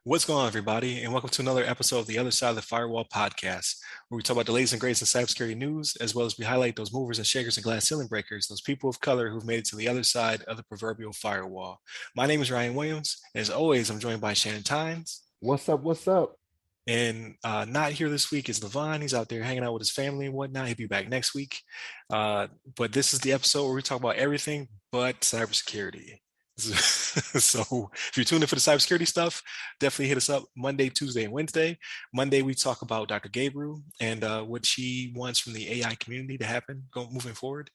What's going on, everybody, and welcome to another episode of the Other Side of the Firewall podcast, where we talk about the latest and greatest in cybersecurity news, as well as we highlight those movers and shakers and glass ceiling breakers, those people of color who've made it to the other side of the proverbial firewall. My name is Ryan Williams, and as always, I'm joined by Shannon Tynes. What's up? What's up? And not here this week is LeVon. He's out there hanging out with his family and whatnot. He'll be back next week. But this is the episode where we talk about everything but cybersecurity. So if you're tuned in for the cybersecurity stuff, definitely hit us up Monday, Tuesday, and Wednesday. Monday, we talk about Dr. Gabriel and what she wants from the AI community to happen moving forward.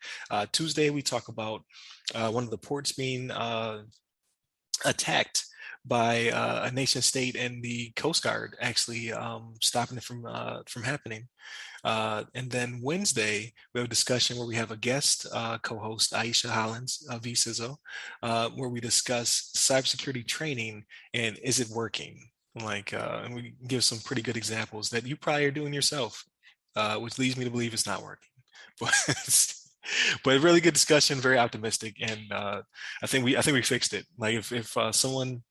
Tuesday, we talk about one of the ports being attacked by a nation state and the Coast Guard actually stopping it from happening. And then Wednesday, we have a discussion where we have a guest co-host, Aisha Hollins of VCISO, where we discuss cybersecurity training and is it working? And we give some pretty good examples that you probably are doing yourself, which leads me to believe it's not working. But a really good discussion, very optimistic, and I think we fixed it. Like if someone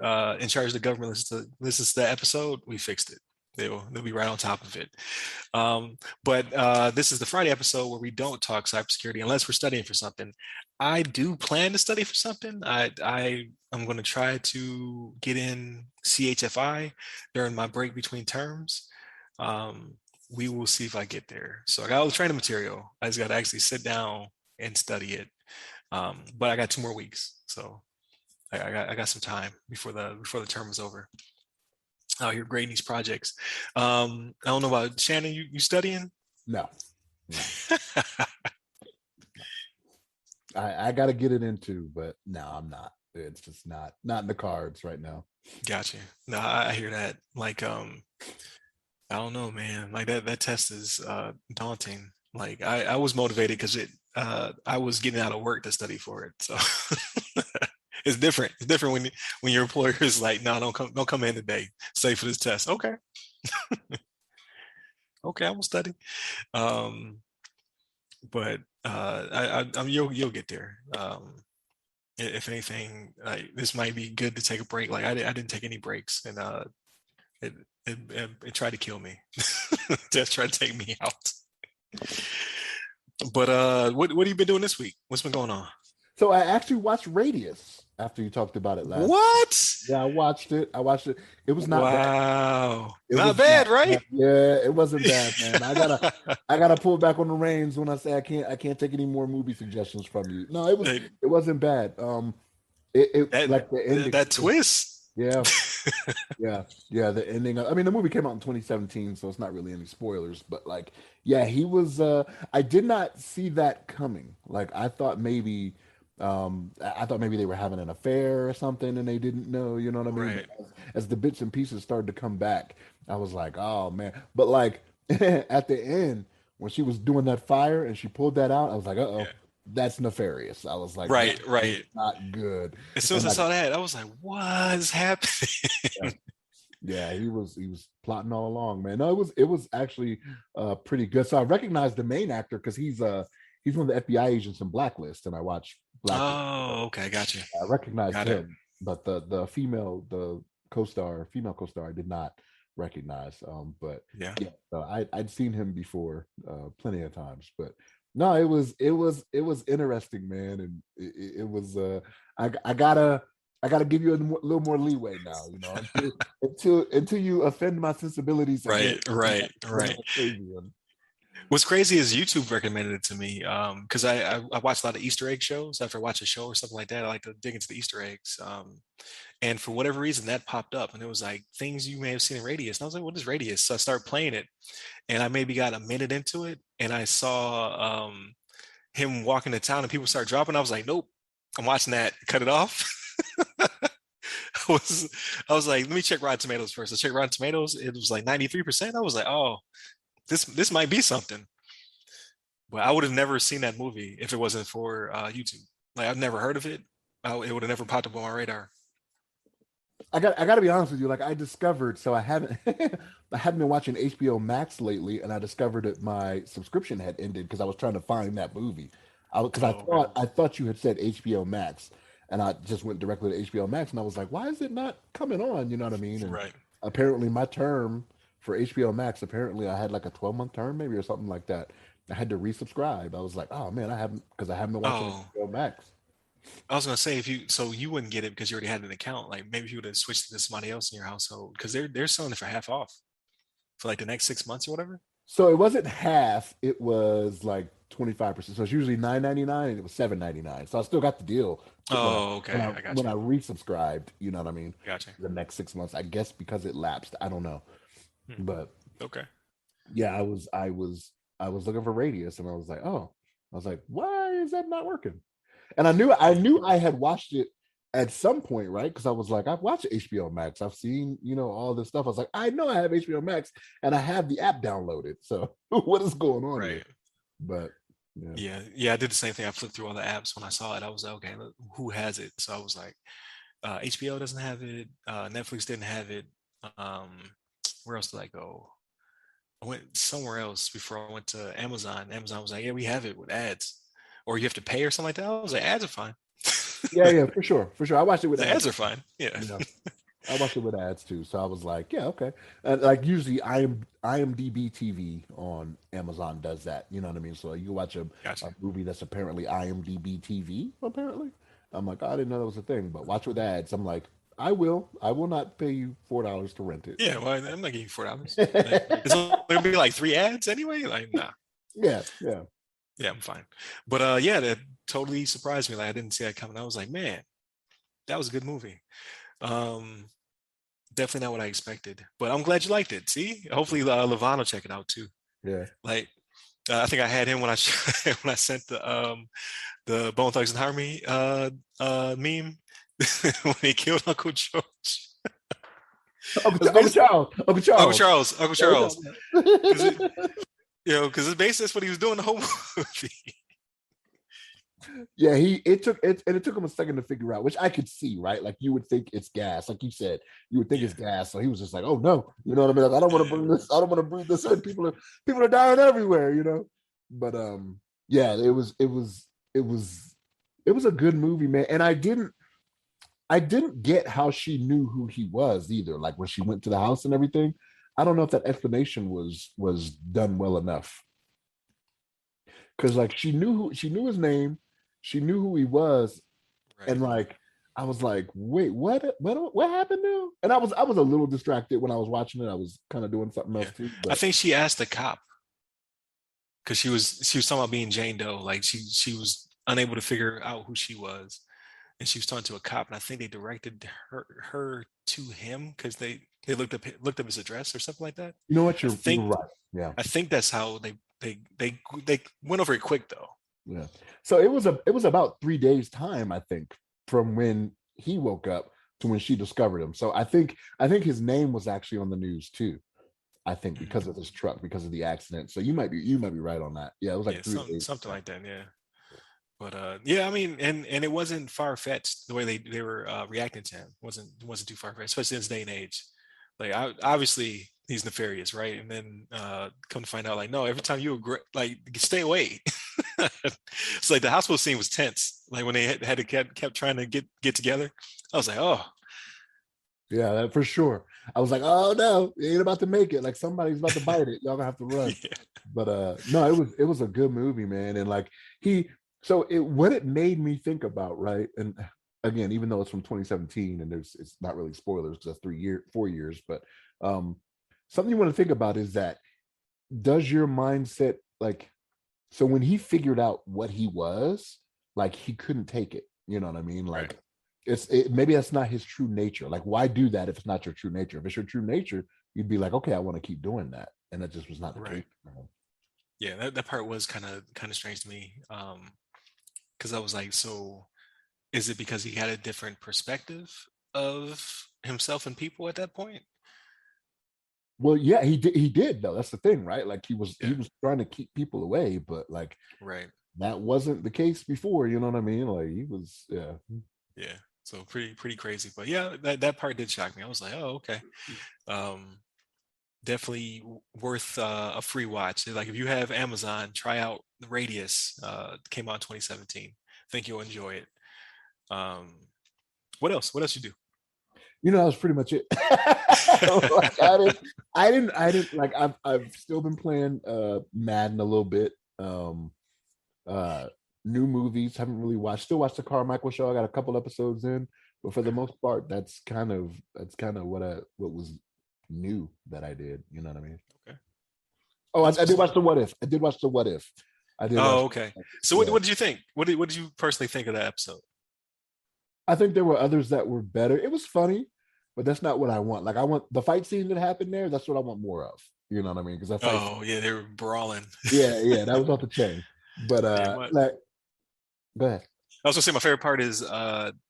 in charge of the government listens to the episode, we fixed it. They'll be right on top of it. But this is the Friday episode where we don't talk cybersecurity unless we're studying for something. I do plan to study for something. I'm going to try to get in CHFI during my break between terms. We will see if I get there. So I got all the training material. I just got to actually sit down and study it. But I got 2 more weeks, so I got some time before the term is over. Out here grading these projects. I don't know about Shannon. You studying? No. I got to get it into, but no, I'm not. It's just not in the cards right now. Gotcha. No, I hear that. I don't know, man. Like that test is daunting. Like I was motivated because I was getting out of work to study for it. So it's different. It's different when your employer is like, no, don't come in today. Stay for this test. Okay. Okay, I will study. But you'll get there. If anything, this might be good to take a break. Like I didn't take any breaks, and it tried to kill me. Just tried to take me out. But what have you been doing this week? What's been going on? So I actually watched Radius after you talked about it last. What? Yeah, I watched it. It was not bad. Wow. Not bad, right? Yeah, it wasn't bad, man. I gotta pull back on the reins when I say I can't take any more movie suggestions from you. No, it wasn't bad. Like the ending. That twist. Yeah. Yeah. The ending. I mean, the movie came out in 2017, so it's not really any spoilers. But he was. I did not see that coming. I thought maybe they were having an affair or something, and they didn't know. You know what I mean? Right. As the bits and pieces started to come back, I was like, oh man. But at the end, when she was doing that fire and she pulled that out, I was like, uh-oh. Yeah. That's nefarious. I was like, right. Not good. As soon as I saw that, I was like, what's happening? Yeah, he was plotting all along, man. No, it was actually pretty good. So I recognized the main actor because he's one of the FBI agents in Blacklist, and I watched Blacklist. Oh, okay, gotcha. I recognized him, but the female co-star, I did not recognize. But yeah, so I'd seen him before plenty of times, but. No, it was interesting, man, and it was. I gotta give you a little more leeway now, you know, until you offend my sensibilities. Right. What's crazy is YouTube recommended it to me because I watch a lot of Easter egg shows. After I watch a show or something like that, I like to dig into the Easter eggs. And for whatever reason, that popped up, and it was like things you may have seen in Radius. And I was like, "What is Radius?" So I started playing it, and I maybe got a minute into it, and I saw him walking to town, and people start dropping. I was like, "Nope, I'm watching that. Cut it off." I was like, "Let me check Rotten Tomatoes first." I checked Rotten Tomatoes. It was like 93%. I was like, "Oh, this might be something." But I would have never seen that movie if it wasn't for YouTube. I've never heard of it. It would have never popped up on my radar. I got to be honest with you. I discovered, so I haven't been watching HBO Max lately, and I discovered that my subscription had ended because I was trying to find that movie. Because Oh, okay. I thought you had said HBO Max, and I just went directly to HBO Max, and I was like, why is it not coming on? You know what I mean? And Right. apparently, my term for HBO Max, apparently, I had like a 12-month term, maybe or something like that. I had to resubscribe. I was like, oh man, I haven't because I haven't been watching Oh, HBO Max. I was gonna say if you so you wouldn't get it because you already had an account. Like maybe you would have switched it to somebody else in your household because they're selling it for half off for like the next 6 months or whatever. So it wasn't half; it was like 25%. So it's usually 9.99, and it was 7.99. So I still got the deal Oh, okay. I got when you. I resubscribed. You know what I mean? I got you. The next 6 months, I guess, because it lapsed. I don't know, Hmm. but Okay. yeah, I was looking for Radius, and I was like, oh, I was like, why is that not working? And I Yeah. knew I had watched it at some point, right? Because I was like, I've watched HBO Max, I've seen all this stuff. I was like, I know I have HBO Max, and I have the app downloaded. So what is going on here? Right. But yeah, Yeah. Yeah. I did the same thing. I flipped through all the apps when I saw it. I was like, okay, look, who has it? So I was like, HBO doesn't have it. Netflix didn't have it. Um, where else did I go? I went somewhere else before I went to Amazon. Amazon was like, yeah, we have it with ads, or you have to pay or something like that. I was like, ads are fine. yeah, for sure, for sure. I watched it with The ads. ads are fine. Yeah. Yeah, I watched it with ads too. So I was like, yeah, okay. And like usually IMDb TV on Amazon does that. You know what I mean? So you watch Gotcha. a movie that's apparently IMDb TV, apparently. I'm like, oh, I didn't know that was a thing, but watch with ads. I'm like, I will not pay you $4 to rent it. Yeah. Well, I'm not giving you $4. Like, it's only gonna be like three ads anyway. Like, nah. Yeah, yeah. Yeah, I'm fine. But yeah, that totally surprised me. Like I didn't see that coming. I was like, man, that was a good movie. Um, definitely not what I expected. But I'm glad you liked it. See, hopefully LeVon will check it out too. Yeah. Like I think I had him when I when I sent the Bone Thugs and Harmony meme when he killed Uncle George. Uncle Charles. Uncle Uncle Charles. Charles, Uncle Yeah, Charles, because because it's basically that's what he was doing the whole movie. yeah, it took him a second to figure out, which I could see, right? Like you would think it's gas, like you said, you would think Yeah, it's gas. So he was just like, "Oh no," you know what I mean? Like, I don't want to yeah, bring this. I don't want to breathe this in. People are dying everywhere, you know. But yeah, it was a good movie, man. And I didn't get how she knew who he was either. Like when she went to the house and everything, I don't know if that explanation was done well enough because like she knew his name, she knew who he was, and right. like I was like, wait, what happened now? And I was a little distracted when I was watching it. I was kind of doing something else Yeah, too, I but think she asked the cop because she was talking about being Jane Doe. Like she was unable to figure out who she was, and she was talking to a cop, and I think they directed her to him because they looked up his address or something like that. you know what? I You're think right. Yeah, I think that's how they went over it quick though. yeah. So it was about 3 days time, I think, from when he woke up to when she discovered him. So I think his name was actually on the news too. I think Mhm. because of this truck, because of the accident. So you might be right on that. Yeah, it was Yeah, like three something days. something like that. Yeah. But yeah, I mean, and it wasn't far fetched the way they were reacting to him. Wasn't too far fetched, especially in this day and age. Like obviously he's nefarious, right? And then come to find out, like, no, every time you agree, like, stay away. It's like the hospital scene was tense. Like when they had to kept trying to get together. I was like, oh Yeah, that for sure. I was like, oh no, he ain't about to make it. Like somebody's about to bite it. Y'all gonna have to run. yeah, But no, it was a good movie, man. And like he so it what it made me think about, right? And again, even though it's from 2017 and there's it's not really spoilers because that's 4 years, but um something you want to think about is that does your mindset like so when he figured out what he was, like he couldn't take it. You know what I mean? right, Like maybe that's not his true nature. Like why do that if it's not your true nature? If it's your true nature, you'd be like, okay, I want to keep doing that, and that just was not the case. right. Yeah, that part was kind of strange to me. Because I was like, so is it because he had a different perspective of himself and people at that point? Well, yeah, he did though. That's the thing, right? Like he Yeah, was trying to keep people away, but like right. that wasn't the case before. You know what I mean? Like he was, yeah, Yeah. So pretty crazy. But yeah, that part did shock me. I was like, oh, okay. Um, definitely worth a free watch. Like if you have Amazon, try out the Radius. Came out in 2017. I think you'll enjoy it. Um, what else? What else you do? That was pretty much it. Like I didn't like. I've still been playing Madden a little bit. Uh, New movies haven't really watched. Still watch the Carmichael Show. I got a couple episodes in, but for the most part, that's kind of what was new that I did. You know what I mean? Okay, Oh, that's I what's did up. watch the What If. I did watch the What If. I did watch. Oh, okay. So Yeah, what did you think? What did you personally think of that episode? I think there were others that were better. It was funny, but that's not what I want. Like I want the fight scene that happened there. That's what I want more of. You know what I mean? Because that fight scene, Oh yeah, they were brawling. yeah, that was off the chain. But Yeah, like, go ahead. I was gonna say my favorite part is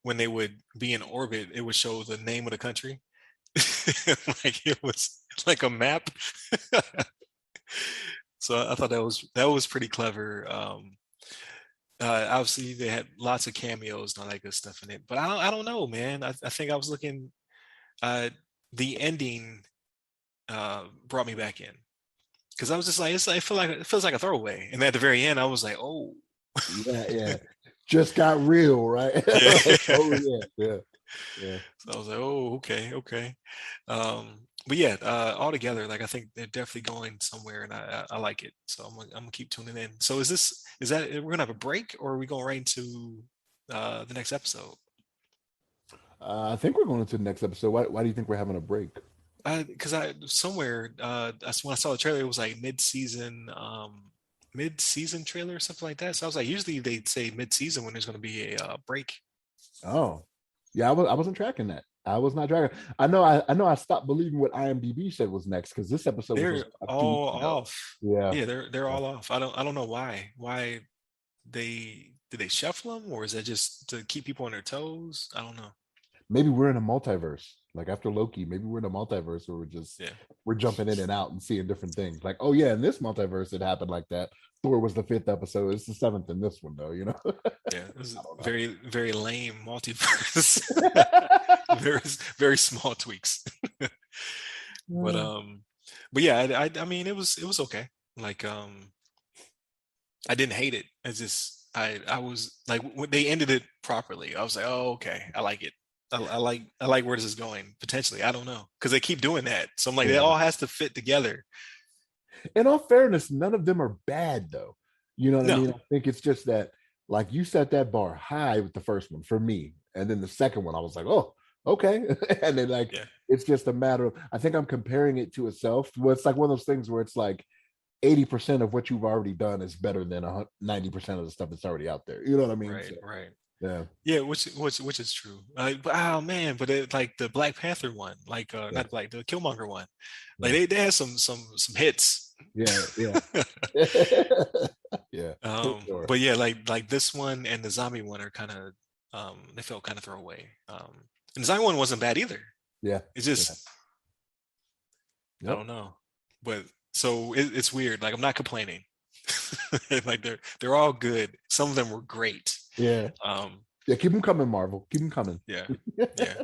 when they would be in orbit, it would show the name of the country. Like it was like a map. So I thought that was pretty clever. Obviously they had lots of cameos and all that good stuff in it, but I don't know, man. I think I was looking. Uh, the ending brought me back in because I was just like, it feels like a throwaway, and at the very end, I was like, oh, Yeah, yeah. Just got real, right? yeah. Like, oh yeah, yeah, yeah. So I was like, oh, okay, okay. But yeah, all together, like I think they're definitely going somewhere, and I like it. So I'm gonna keep tuning in. So is that we're gonna have a break, or are we going right into the next episode? I think we're going into the next episode. Why do you think we're having a break? Because I somewhere that's when I saw the trailer, it was like mid-season trailer or something like that. So I was like, usually they'd say mid-season when there's gonna be a break. Oh, yeah. I wasn't tracking that. I was not tracking. I know. I stopped believing what IMDb said was next because this episode was They're supposed to come out 2 weeks all ago. off. Yeah. Yeah, they're all off. I don't know why they did they shuffle them, or is that just to keep people on their toes? I don't know. Maybe we're in a multiverse. Like after Loki, maybe we're in a multiverse where Yeah, we're jumping in and out and seeing different things. Like, oh yeah, in this multiverse it happened like that. Thor was the fifth episode. It's the seventh in this one, though. yeah. It was I don't know. very very lame multiverse. Very very small tweaks. But but yeah, I mean it was okay. Like I didn't hate it. It's just I was like when they ended it properly. I was like, oh okay, I like it. I like where this is going potentially. I don't know because they keep doing that. So I'm like, it Yeah. all has to fit together. In all fairness, none of them are bad though. You know what I No, mean? I think it's just that like you set that bar high with the first one for me. And then the second one, I was like, oh, okay. And then like yeah, it's just a matter of I think I'm comparing it to itself. Well, it's like one of those things where it's like 80% of what you've already done is better than 90% of the stuff that's already out there. You know what I mean? right, So right. yeah. Yeah, which is true. But oh man, but like the Black Panther one, like Yeah. not the Killmonger one, like Yeah. they had some hits. Yeah. Yeah. Yeah. For sure. But yeah, like this one and the zombie one are kind of they felt kind of throwaway. And the zombie one wasn't bad either. Yeah. It's Yeah. just I Yep. don't know, but so it's weird. Like I'm not complaining. Like they're all good. Some of them were great. Yeah. Um, Yeah. Keep them coming, Marvel. Keep them coming. yeah, yeah.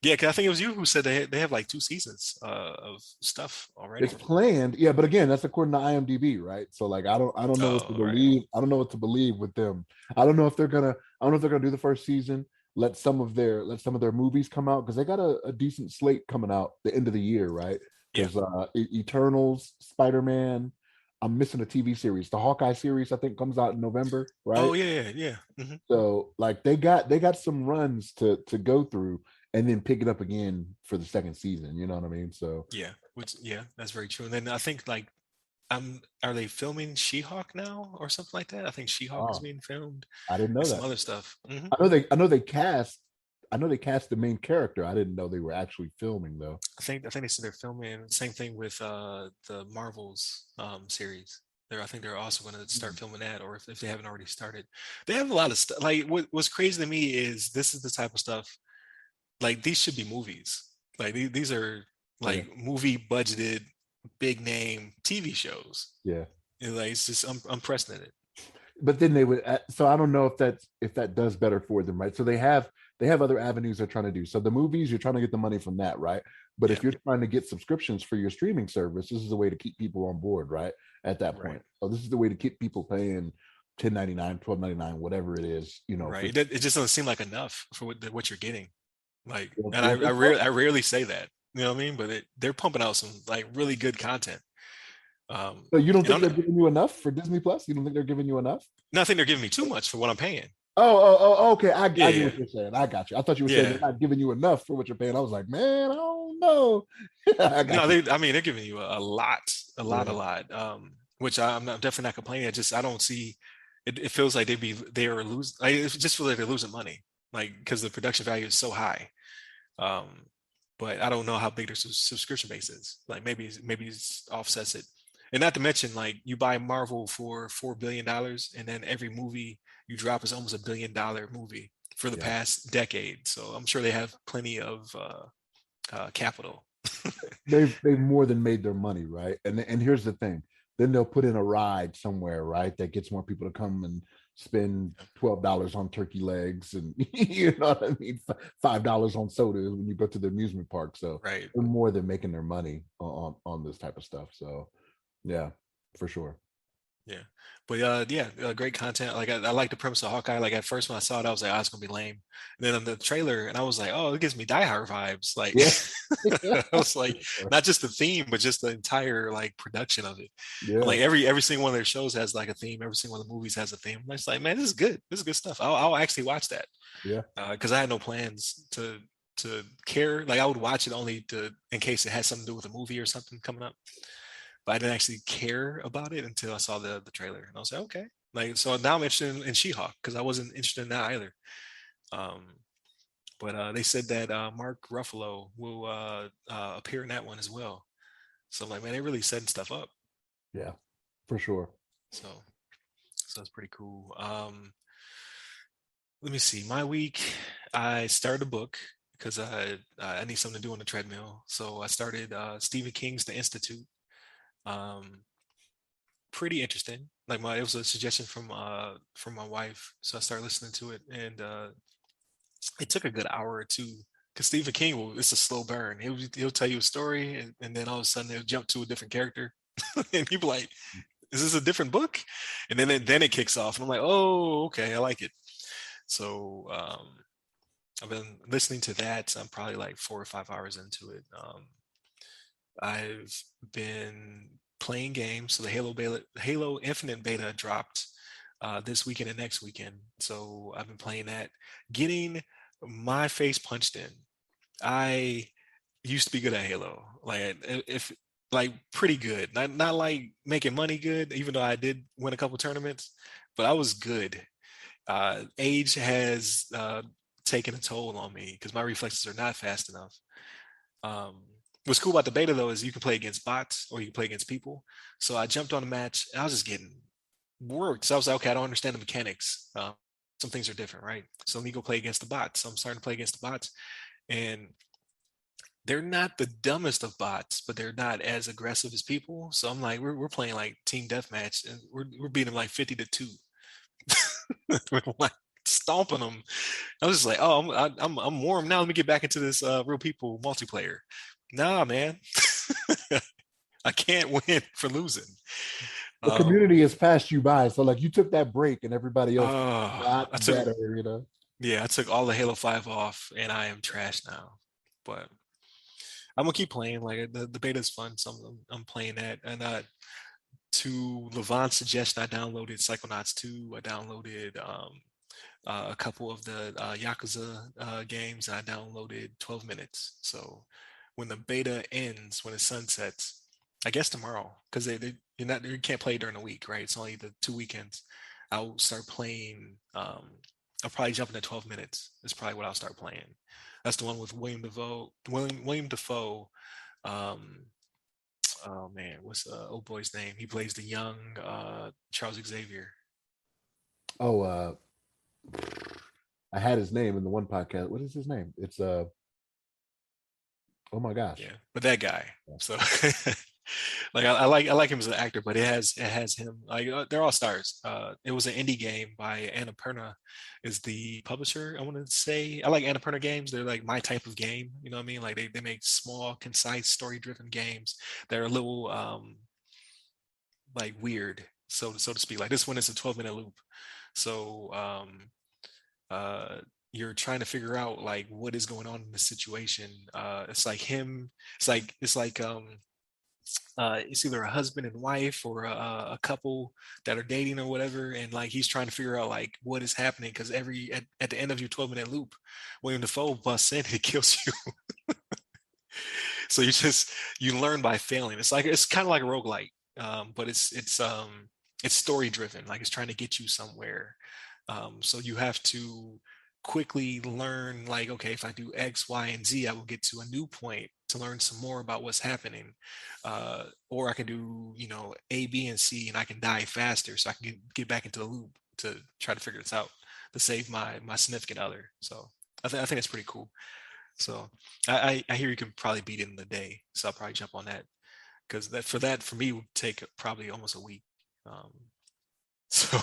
Yeah, because I think it was you who said they have like 2 seasons of stuff It's already. planned, yeah, but again, that's according to IMDb, right? So like, I don't know what to Oh, right. believe. I don't know what to believe with them. I don't know if they're gonna do the first season. Let some of their movies come out because they got a decent slate coming out the end of the year, right? Yeah. Because Eternals, Spider Man. I'm missing a TV series. The Hawkeye series, I think, comes out in November, Oh, right? yeah, yeah, yeah. So like they got some runs to go through and then pick it up again for the second season. You know what I mean? So Yeah. Which yeah, that's very true. And then I think like are they filming She-Hulk now or something like that? I think She-Hulk is oh, being filmed I didn't and know some that. other stuff. I know they cast the main character. I didn't know they were actually filming though. I think they said they're filming same thing with the Marvels series. I think they're also going to start Mm. filming that, or if they haven't already started. They have a lot of stuff. Like what's crazy to me is this is the type of stuff like these should be movies. Like these are Yeah, like movie budgeted big name TV shows. yeah. And like it's just unprecedented. But then they would. So I don't know if that does better for them, right? So they have they have other avenues they're trying to do. So the movies, you're trying to get the money from that, right? But Yeah. if you're trying to get subscriptions for your streaming service, this is a way to keep people on board, right? At that Right. point. So this is the way to keep people paying 10.99, 12.99, whatever it is, for Right. It just doesn't seem like enough for what you're getting. Like, you and don't think so? I rarely say that. You know what I mean? But they're pumping out some like really good content. So you don't And think I'm they're not, giving you enough for Disney Plus? You don't think they're giving you enough? nothing they're giving me too much for what I'm paying. Okay. I get Yeah. what you're saying. I got you. I thought you were saying Yeah. they're not giving you enough for what you're paying. I was like, man, I don't know. I No, got you. I mean, they're giving you a lot, a Yeah, lot. Which I'm definitely not complaining. I don't see. It feels like they are losing. It just feels like they're losing money, like because the production value is so high. Um, but I don't know how big their subscription base is. Like maybe it offsets it, and not to mention like you buy Marvel for $4 billion, and then every movie you drop is almost $1 billion movie for the yeah. past decade. So I'm sure they have plenty of capital. They've more than made their money, right? And here's the thing. Then they'll put in a ride somewhere, right? That gets more people to come and spend $12 on turkey legs, and you know what I mean, $5 on sodas when you go to the amusement park. So Right. they're more than making their money on this type of stuff. So yeah, for sure. Yeah. But yeah, great content. Like I like the premise of Hawkeye. Like at first when I saw it, I was like, oh, it's gonna be lame. And then on the trailer, and I was like, oh, it gives me Die Hard vibes. Like Yeah. I was like, For not just the theme, but just the entire like production of it. And yeah. like every single one of their shows has like a theme. Every single one of the movies has a theme. I'm just like, man, this is good. This is good stuff. I'll actually watch that. Yeah. Because I had no plans to care. Like I would watch it only to in case it had something to do with a movie or something coming up, but I didn't actually care about it until I saw the trailer, and I was like, okay. Like so now I'm interested in She-Hulk because I wasn't interested in that either. Um, but they said that Mark Ruffalo will appear in that one as well. So I'm like, man, they really setting stuff up. Yeah. For sure. So that's pretty cool. Let me see. My week, I started a book because I need something to do on the treadmill. So I started Stephen King's The Institute. Um, Pretty interesting. Like it was a suggestion from my wife, so I started listening to it, and it took a good hour or two. Because Stephen King will, it's a slow burn. He'll tell you a story, and then all of a sudden he'll jump to a different character, and you'll be like, "Is this a different book?" And then it kicks off, and I'm like, "Oh, okay, I like it." So I've been listening to that. I'm probably like 4 or 5 hours into it. I've been playing games. So the Halo Infinite beta dropped this weekend and next weekend. So I've been playing that, getting my face punched in. I used to be good at Halo, like if like pretty good, not like making money good, even though I did win a couple tournaments, but I was good. Age has taken a toll on me because my reflexes are not fast enough. Um, what's cool about the beta though is you can play against bots or you can play against people. So I jumped on a match and I was just getting worked. So I was like, okay, I don't understand the mechanics. Some things are different, right? So let me go play against the bots. So I'm starting to play against the bots, and they're not the dumbest of bots, but they're not as aggressive as people. So I'm like, we're playing like team deathmatch, and we're beating them like 50-2. We're like stomping them. I was just like, oh, I'm warm now. Let me get back into this real people multiplayer. Nah, man, I can't win for losing. The Um, community has passed you by. So like you took that break and everybody else got I took better. yeah, I took all the Halo 5 off, and I am trash now. But I'm gonna keep playing. Like the beta is fun, so I'm playing that. And to LeVon's suggestion, I downloaded Psychonauts 2. I downloaded a couple of the Yakuza games, and I downloaded 12 minutes. So when the beta ends, when it sunsets, I guess tomorrow, because you can't play during the week, right? It's only the 2 weekends. I'll start playing. I'll probably jump into 12 minutes. Is probably what I'll start playing. That's the one with William Defoe. William Defoe. Um, oh man, what's old boy's name? He plays the young Charles Xavier. Oh, I had his name in the one podcast. What is his name? It's oh my gosh. Yeah, but that guy. Yeah. So Like I like him as an actor, but it has him like they're all stars. It was an indie game by Annapurna, is the publisher. I want to say I like Annapurna games. They're like my type of game. You know what I mean? Like they make small, concise, story-driven games that are a little like weird, so to speak. Like this one is a 12-minute loop, so uh you're trying to figure out like what is going on in this situation. It's like him. It's either a husband and wife or a couple that are dating or whatever, and like he's trying to figure out like what is happening because at the end of your 12-minute loop, William Defoe busts in and he kills you. So you learn by failing. It's kind of like a roguelike, but it's story driven. Like it's trying to get you somewhere. So you have to quickly learn, like, okay, if I do X, Y, and Z, I will get to a new point to learn some more about what's happening. Or I can do, A, B, and C, and I can die faster, so I can get back into the loop to try to figure this out to save my significant other. So I think it's pretty cool. So I hear you can probably beat it in the day. So I'll probably jump on that because that for me would take probably almost a week. Um, so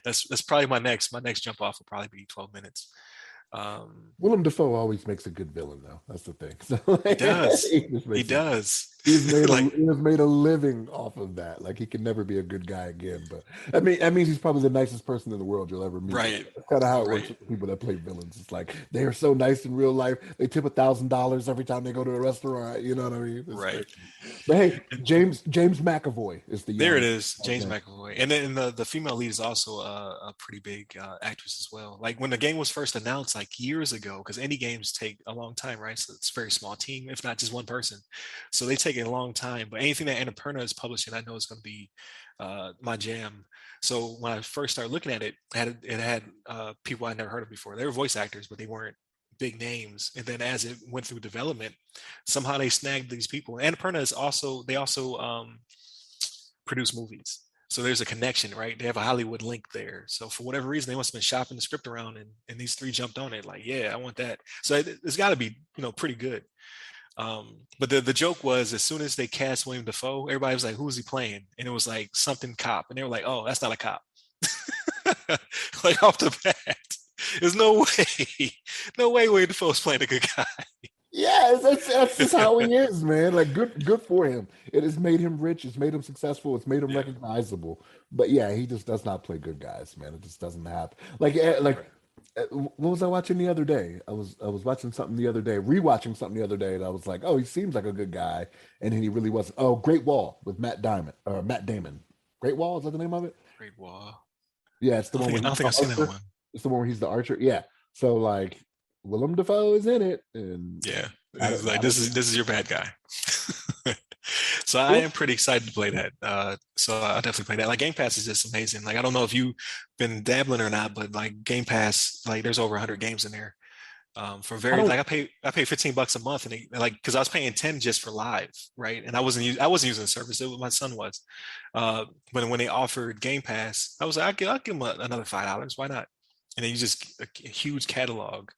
that's probably my next jump off will probably be 12 minutes. Willem Dafoe always makes a good villain, though. That's the thing. So He does. he just He makes a does. he's made a Like, he has made a living off of that. Like he can never be a good guy again. But I mean, that means he's probably the nicest person in the world you'll ever meet. right, That's kind of how it works right, with the people that play villains. It's like they are so nice in real life. They tip $1,000 every time they go to a restaurant. You know what I mean? It's right. crazy. But hey, James McAvoy is the There it young. is, James McAvoy, and then the female lead is also a pretty big actress as well. Like when the game was first announced, like years ago, because indie games take a long time, right? So it's a very small team, if not just one person, so they take a long time. But anything that Annapurna is publishing, I know is going to be my jam. So when I first started looking at it, it had people I never heard of before. They were voice actors, but they weren't big names. And then as it went through development, somehow they snagged these people. Annapurna is also they also produce movies. So there's a connection, right? They have a Hollywood link there. So for whatever reason, they must have been shopping the script around, and these three jumped on it. Like, yeah, I want that. So it's got to be, pretty good. But the joke was as soon as they cast William Dafoe, everybody was like, "Who is he playing?" And it was like something cop, and they were like, "Oh, that's not a cop." Like off the bat, there's no way, no way William Dafoe's playing a good guy. Yeah, that's just how he is, man. Like good for him. It has made him rich. It's made him successful. It's made him Yeah, recognizable. But yeah, he just does not play good guys, man. It just doesn't happen. right. What was I watching the other day? I was watching something the other day, rewatching something the other day, and I was like, oh, he seems like a good guy, and then he really wasn't. Oh, Great Wall with Matt Damon. Great Wall, is that the name of it? Great Wall. Yeah, it's the I don't one think where I don't he's think the I've seen that archer. one. It's the one where he's the archer. Yeah. So like Willem Dafoe is in it, and Yeah, I it's don't, like I don't this is your bad guy. So I am pretty excited to play that. So I definitely play that. Like Game Pass is just amazing. Like I don't know if you've been dabbling or not, but like Game Pass, like there's over 100 games in there. For I very don't like I pay $15 a month, and like because I was paying 10 just for live, right? And I wasn't using the service. It was, my son was. But when they offered Game Pass, I was like, I'll give him another $5. Why not? And then you just a huge catalog.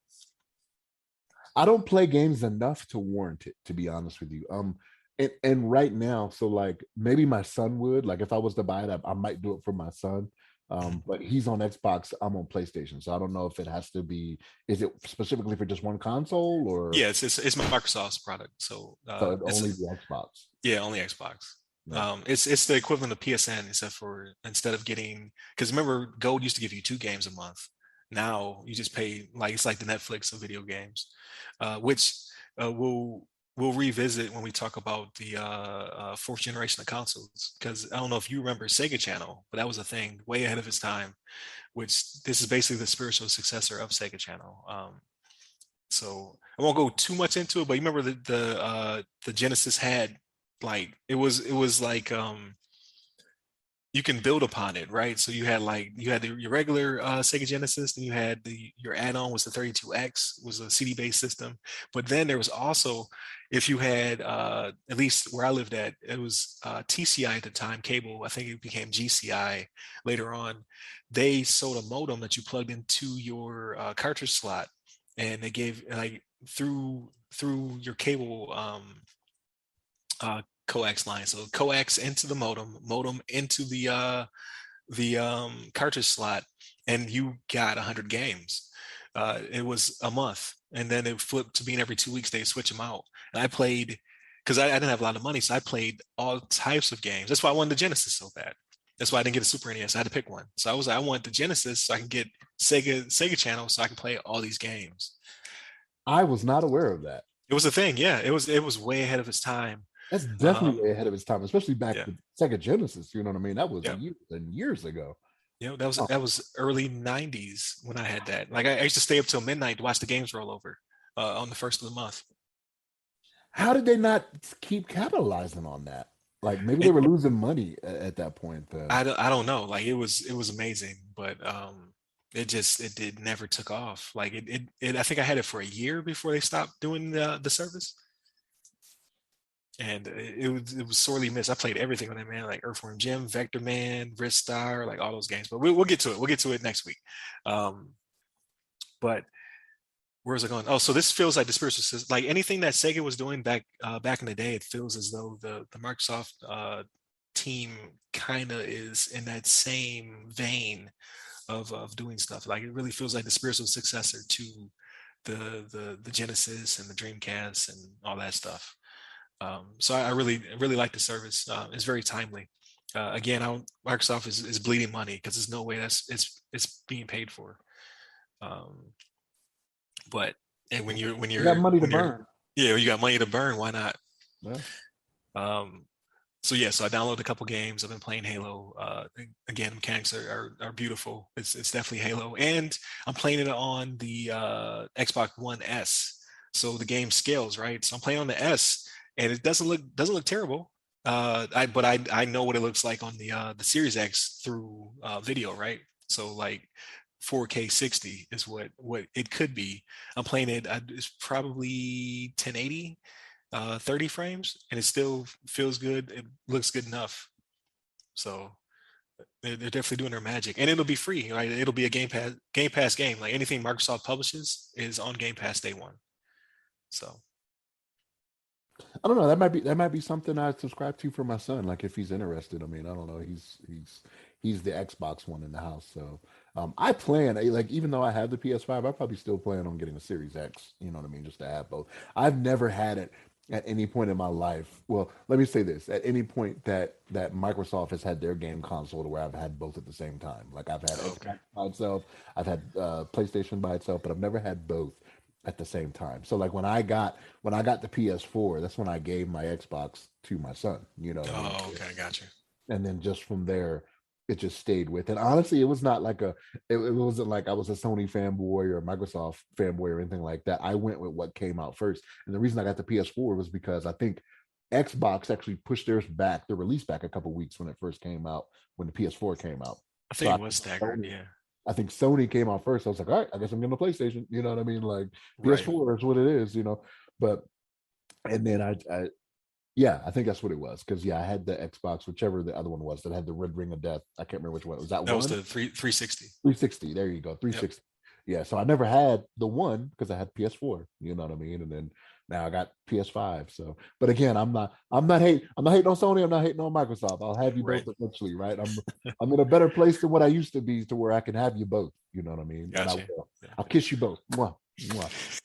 I don't play games enough to warrant it, to be honest with you. And right now, so like maybe my son would, like if I was to buy it, I might do it for my son. But he's on Xbox, I'm on PlayStation. So I don't know if it has to be, is it specifically for just one console or Yeah, it's Microsoft's product, so so it it's only the Xbox? yeah, only Xbox. Yeah. It's the equivalent of PSN, except for instead of getting because remember Gold used to give you 2 games a month. Now you just pay like it's like the Netflix of video games, which we'll revisit when we talk about the fourth generation of consoles. Because I don't know if you remember Sega Channel, but that was a thing way ahead of its time. Which this is basically the spiritual successor of Sega Channel. So I won't go too much into it, but you remember the Genesis had like it was like you can build upon it, right? So you had your regular Sega Genesis, then you had your add-on was the 32X, was a CD-based system, but then there was also if you had at least where I lived at, it was TCI at the time, cable. I think it became GCI later on. They sold a modem that you plugged into your cartridge slot, and they gave like through your cable coax line. So coax into the modem into the cartridge slot, and you got 100 games. It was a month, and then it flipped to being every 2 weeks. They switch them out, and I played because I didn't have a lot of money, so I played all types of games. That's why I wanted the Genesis so bad. That's why I didn't get a Super NES. I had to pick one. So I was like, I want the Genesis so I can get Sega Channel so I can play all these games. I was not aware of that. It was a thing, yeah. It was way ahead of its time. That's definitely way ahead of its time, especially back Yeah, with Sega Genesis. You know what I mean? That was yeah. years and years ago. Yeah, that was Oh, that was early '90s when I had that. Like I used to stay up till midnight to watch the games roll over on the first of the month. how did they not keep capitalizing on that? Like maybe they It, were losing money at that point then. I don't know. Like it was amazing, but it did never took off. Like it I think I had it for a year before they stopped doing the service, and it was sorely missed. I played everything on that, man, like Earthworm Jim, Vector Man, Risk Star, like all those games. But we'll get to it. We'll get to it next week. Um, but where's it going? Oh, so this feels like the spiritual system. Like anything that Sega was doing back in the day, it feels as though the Microsoft team kind of is in that same vein of doing stuff. Like it really feels like the spiritual successor to the Genesis and the Dreamcast and all that stuff. So I really like the service. It's very timely. Again, Microsoft is bleeding money because there's no way it's being paid for. Um, but and They got money to burn. yeah, when you got money to burn, why not? Yeah. Um, so yeah, so I downloaded a couple games. I've been playing Halo. Again, mechanics are beautiful. It's definitely Halo, and I'm playing it on the Xbox One S. So the game scales, right? So I'm playing on the S, and it doesn't look terrible. But I know what it looks like on the Series X through video, right? So like 4K 60 is what it could be. I'm playing it. It's probably 1080 30 frames, and it still feels good. It looks good enough. So they're definitely doing their magic, and it'll be free, right? It'll be a Game Pass game. Like anything Microsoft publishes is on Game Pass day one. So I don't know. That might be something I subscribe to for my son. Like if he's interested. I mean, I don't know. He's the Xbox one in the house. So I plan like even though I have the PS5, I probably still plan on getting a Series X. You know what I mean? Just to have both. I've never had it at any point in my life. Well, let me say this: at any point that Microsoft has had their game console to where I've had both at the same time. Like I've had okay, Xbox by itself, I've had PlayStation by itself, but I've never had both at the same time. So like when I got the PS4, that's when I gave my Xbox to my son. You know what I mean? oh okay, gotcha. And then just from there, it just stayed with. And honestly, it was not like it wasn't like I was a Sony fanboy or a Microsoft fanboy or anything like that. I went with what came out first. And the reason I got the PS4 was because I think Xbox actually pushed their release back a couple weeks when it first came out, when the PS4 came out. I So think it was staggered. Sony, Yeah, I think Sony came out first. I was like, all right, I guess I'm getting a PlayStation. You know what I mean? Like right. PS4 is what it is, you know. But and then I yeah, I think that's what it was. Because yeah, I had the Xbox, whichever the other one was that had the red ring of death. I can't remember which one. Was that That was one? the 360. 360. There you go. Yep. 360. Yeah. So I never had the one because I had PS4. You know what I mean? And then now I got PS5. So, but again, I'm not hating on Sony. I'm not hating on Microsoft. I'll have you Right. both eventually, right? I'm in a better place than what I used to be, to where I can have you both. You know what I mean? And I Gotcha. will. Yeah. I'll kiss you both. Mwah, mwah.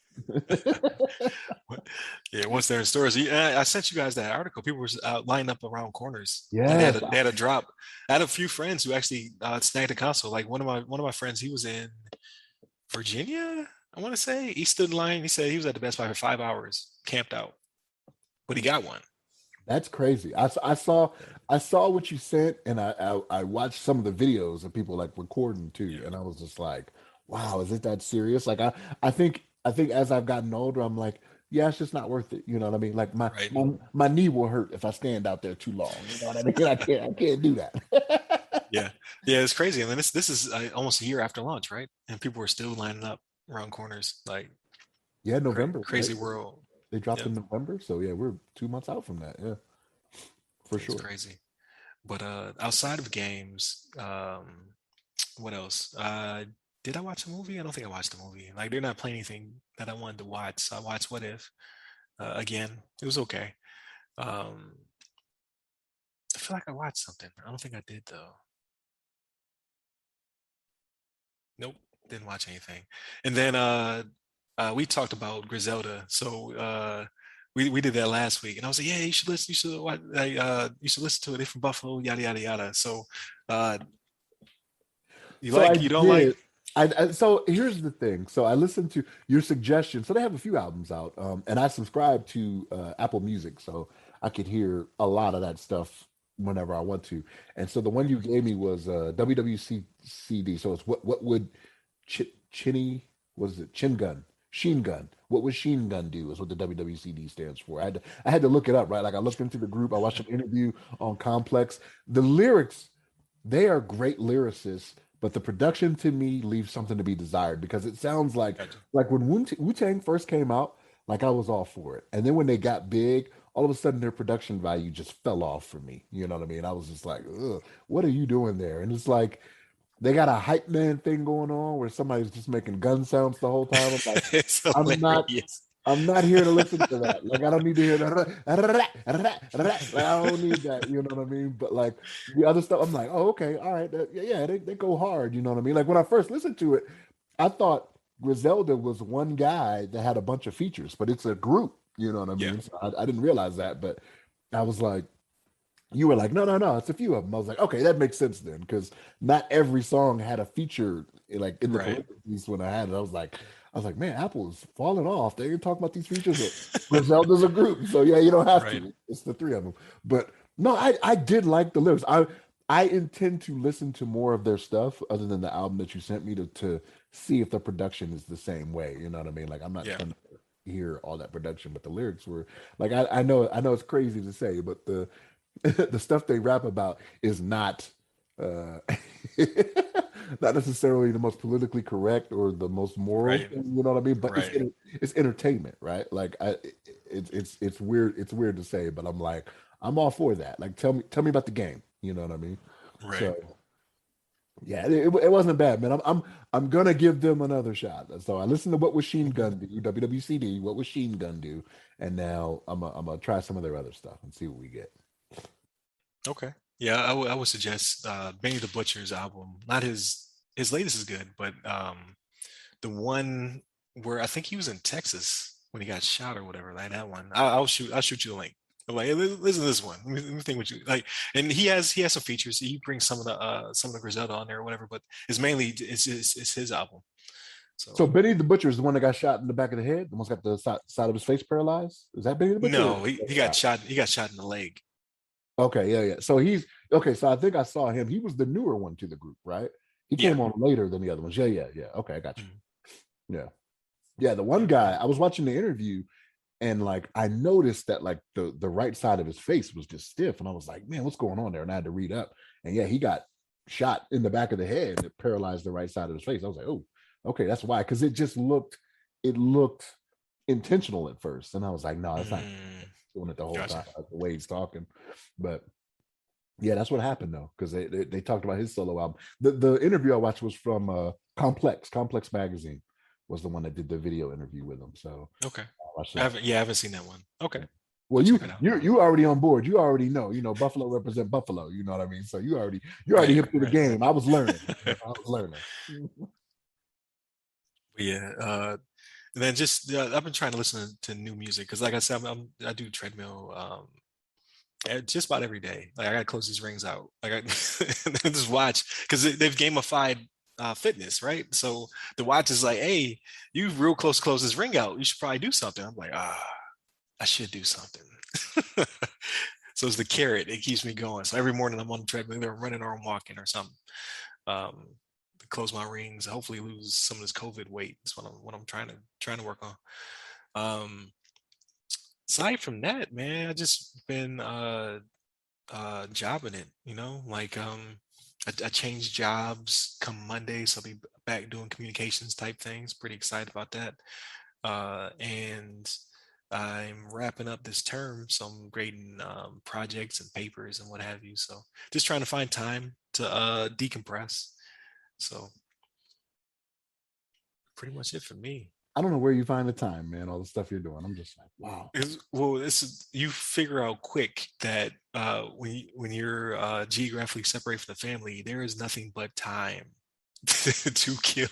Yeah, once they're in stores, I sent you guys that article. People were lined up around corners. Like Yes. they had a drop. I had a few friends who actually snagged a console. Like one of my friends, he was in Virginia, I want to say. He stood in line. He said he was at the Best Buy for 5 hours, camped out, but he got one. That's crazy. I saw what you sent, and I watched some of the videos of people like recording too, Yeah, and I was just like, wow, is it that serious? Like I think as I've gotten older, I'm like, yeah, it's just not worth it. You know what I mean? Like my right. my, my knee will hurt if I stand out there too long. You know what I mean? I can't do that. Yeah, yeah, it's crazy. And then this is almost a year after launch, right? And people were still lining up around corners. Like Yeah, November, right? crazy world. They dropped Yeah, in November, so yeah, we're 2 months out from that. Yeah, for it's sure. crazy. But outside of games, what else? Did I watch a movie? I don't think I watched a movie. Like they're not playing anything that I wanted to watch. So I watched What If again. It was okay. Um, feel like I watched something. I don't think I did though. Nope, didn't watch anything. And then we talked about Griselda. So we did that last week, and I was like, yeah, you should listen. You should you should listen to it. They're from Buffalo, yada yada yada. So uh, you So I like, you don't like? did. So here's the thing. So I listened to your suggestion. So they have a few albums out, and I subscribe to Apple Music, so I could hear a lot of that stuff whenever I want to. And so the one you gave me was WWC CD. So it's what would Chinny, what is it? Chin Gun. Sheen Gun. What would Sheen Gun do is what the WWCD stands for. I had to look it up, right? Like I looked into the group, I watched an interview on Complex. The lyrics, they are great lyricists, but the production to me leaves something to be desired because it sounds Gotcha. like when Wu Tang first came out, like I was all for it, and then when they got big, all of a sudden their production value just fell off for me. You know what I mean? I was just like, ugh, what are you doing there? And it's like they got a hype man thing going on where somebody's just making gun sounds the whole time. I'm like, It's I'm not hilarious. I'm not here to listen to that. Like, I don't need to hear that. Like, I don't need that. You know what I mean? But like the other stuff, I'm like, oh, okay, all right, yeah, they go hard. You know what I mean? Like when I first listened to it, I thought Griselda was one guy that had a bunch of features, but it's a group. You know what I Yeah, mean? So I didn't realize that, but I was like, you were like, no, no, no, it's a few of them. I was like, okay, that makes sense then, because not every song had a feature like in the right. parentheses when I had it. I was like, man, Apple is falling off. They ain't talking about these features. But Griselda's a group, so yeah, you don't have Right. to. It's the three of them. But no, I did like the lyrics. I intend to listen to more of their stuff other than the album that you sent me to see if the production is the same way. You know what I mean? Like I'm not Yeah. trying to hear all that production, but the lyrics were like I know it's crazy to say, but the stuff they rap about is not uh not necessarily the most politically correct or the most moral Right. thing, you know what I mean? But Right. it's entertainment, right? Like it's weird, it's weird to say, but I'm like, I'm all for that. Like tell me about the game, you know what I mean? Right. So yeah, it wasn't bad, man. I'm gonna give them another shot. So I listened to what was Sheen Mhm. Gun do, WWCD, what was Sheen Gun do, and now I'm gonna try some of their other stuff and see what we get. Okay. Yeah, I would suggest Benny the Butcher's album. Not his latest is good, but the one where I think he was in Texas when he got shot or whatever, like that one. I'll shoot you the link. I'm like, hey, listen to this one. Let me think what you like. And he has some features. He brings some of the Griselda on there or whatever, but it's his album. So So Benny the Butcher is the one that got shot in the back of the head. The one's got the side of his face paralyzed. Is that Benny the Butcher? no, he got shot. He got shot in the leg. Okay, yeah, yeah. So he's okay. So I think I saw him. He was the newer one to the group, right? He Yeah. came on later than the other ones. Yeah, yeah, yeah. Okay, I got Mhm. you. Yeah, yeah. The one Yep. guy I was watching the interview, and like I noticed that like the right side of his face was just stiff, and I was like, man, what's going on there? And I had to read up, and yeah, he got shot in the back of the head that paralyzed the right side of his face. I was like, oh, okay, that's why, because it looked intentional at first, and I was like, no, that's not Mm, doing it the whole gotcha. time, like the way he's talking, but. Yeah, that's what happened though, because they talked about his solo album. The interview I watched was from Complex magazine was the one that did the video interview with him. So Okay. I watched that. I haven't seen that one. Okay. Well, I'll check it out. you already on board. You know Buffalo represent Buffalo. You know what I mean. So you already Right. hip to the Right. game. I was learning. I was learning. But yeah. And then just I've been trying to listen to new music because, like I said, I do treadmill just about every day. Like I gotta close these rings out. Like I just watch because they've gamified fitness, right? So the watch is like, hey, you real close to close this ring out. You should probably do something. I'm like, I should do something. So it's the carrot. It keeps me going. So every morning I'm on the treadmill, either I'm running or I'm walking or something. Um, to close my rings, hopefully lose some of this COVID weight. That's what I'm trying to work on. Aside from that, man, I just been jobbing it, like I changed jobs come Monday, so I'll be back doing communications type things. Pretty excited about that. And I'm wrapping up this term, so I'm grading projects and papers and what have you. So just trying to find time to decompress. So pretty much it for me. I don't know where you find the time, man. All the stuff you're doing. I'm just like, wow. Well, this is, you figure out quick that when you're geographically separated from the family, there is nothing but time to kill.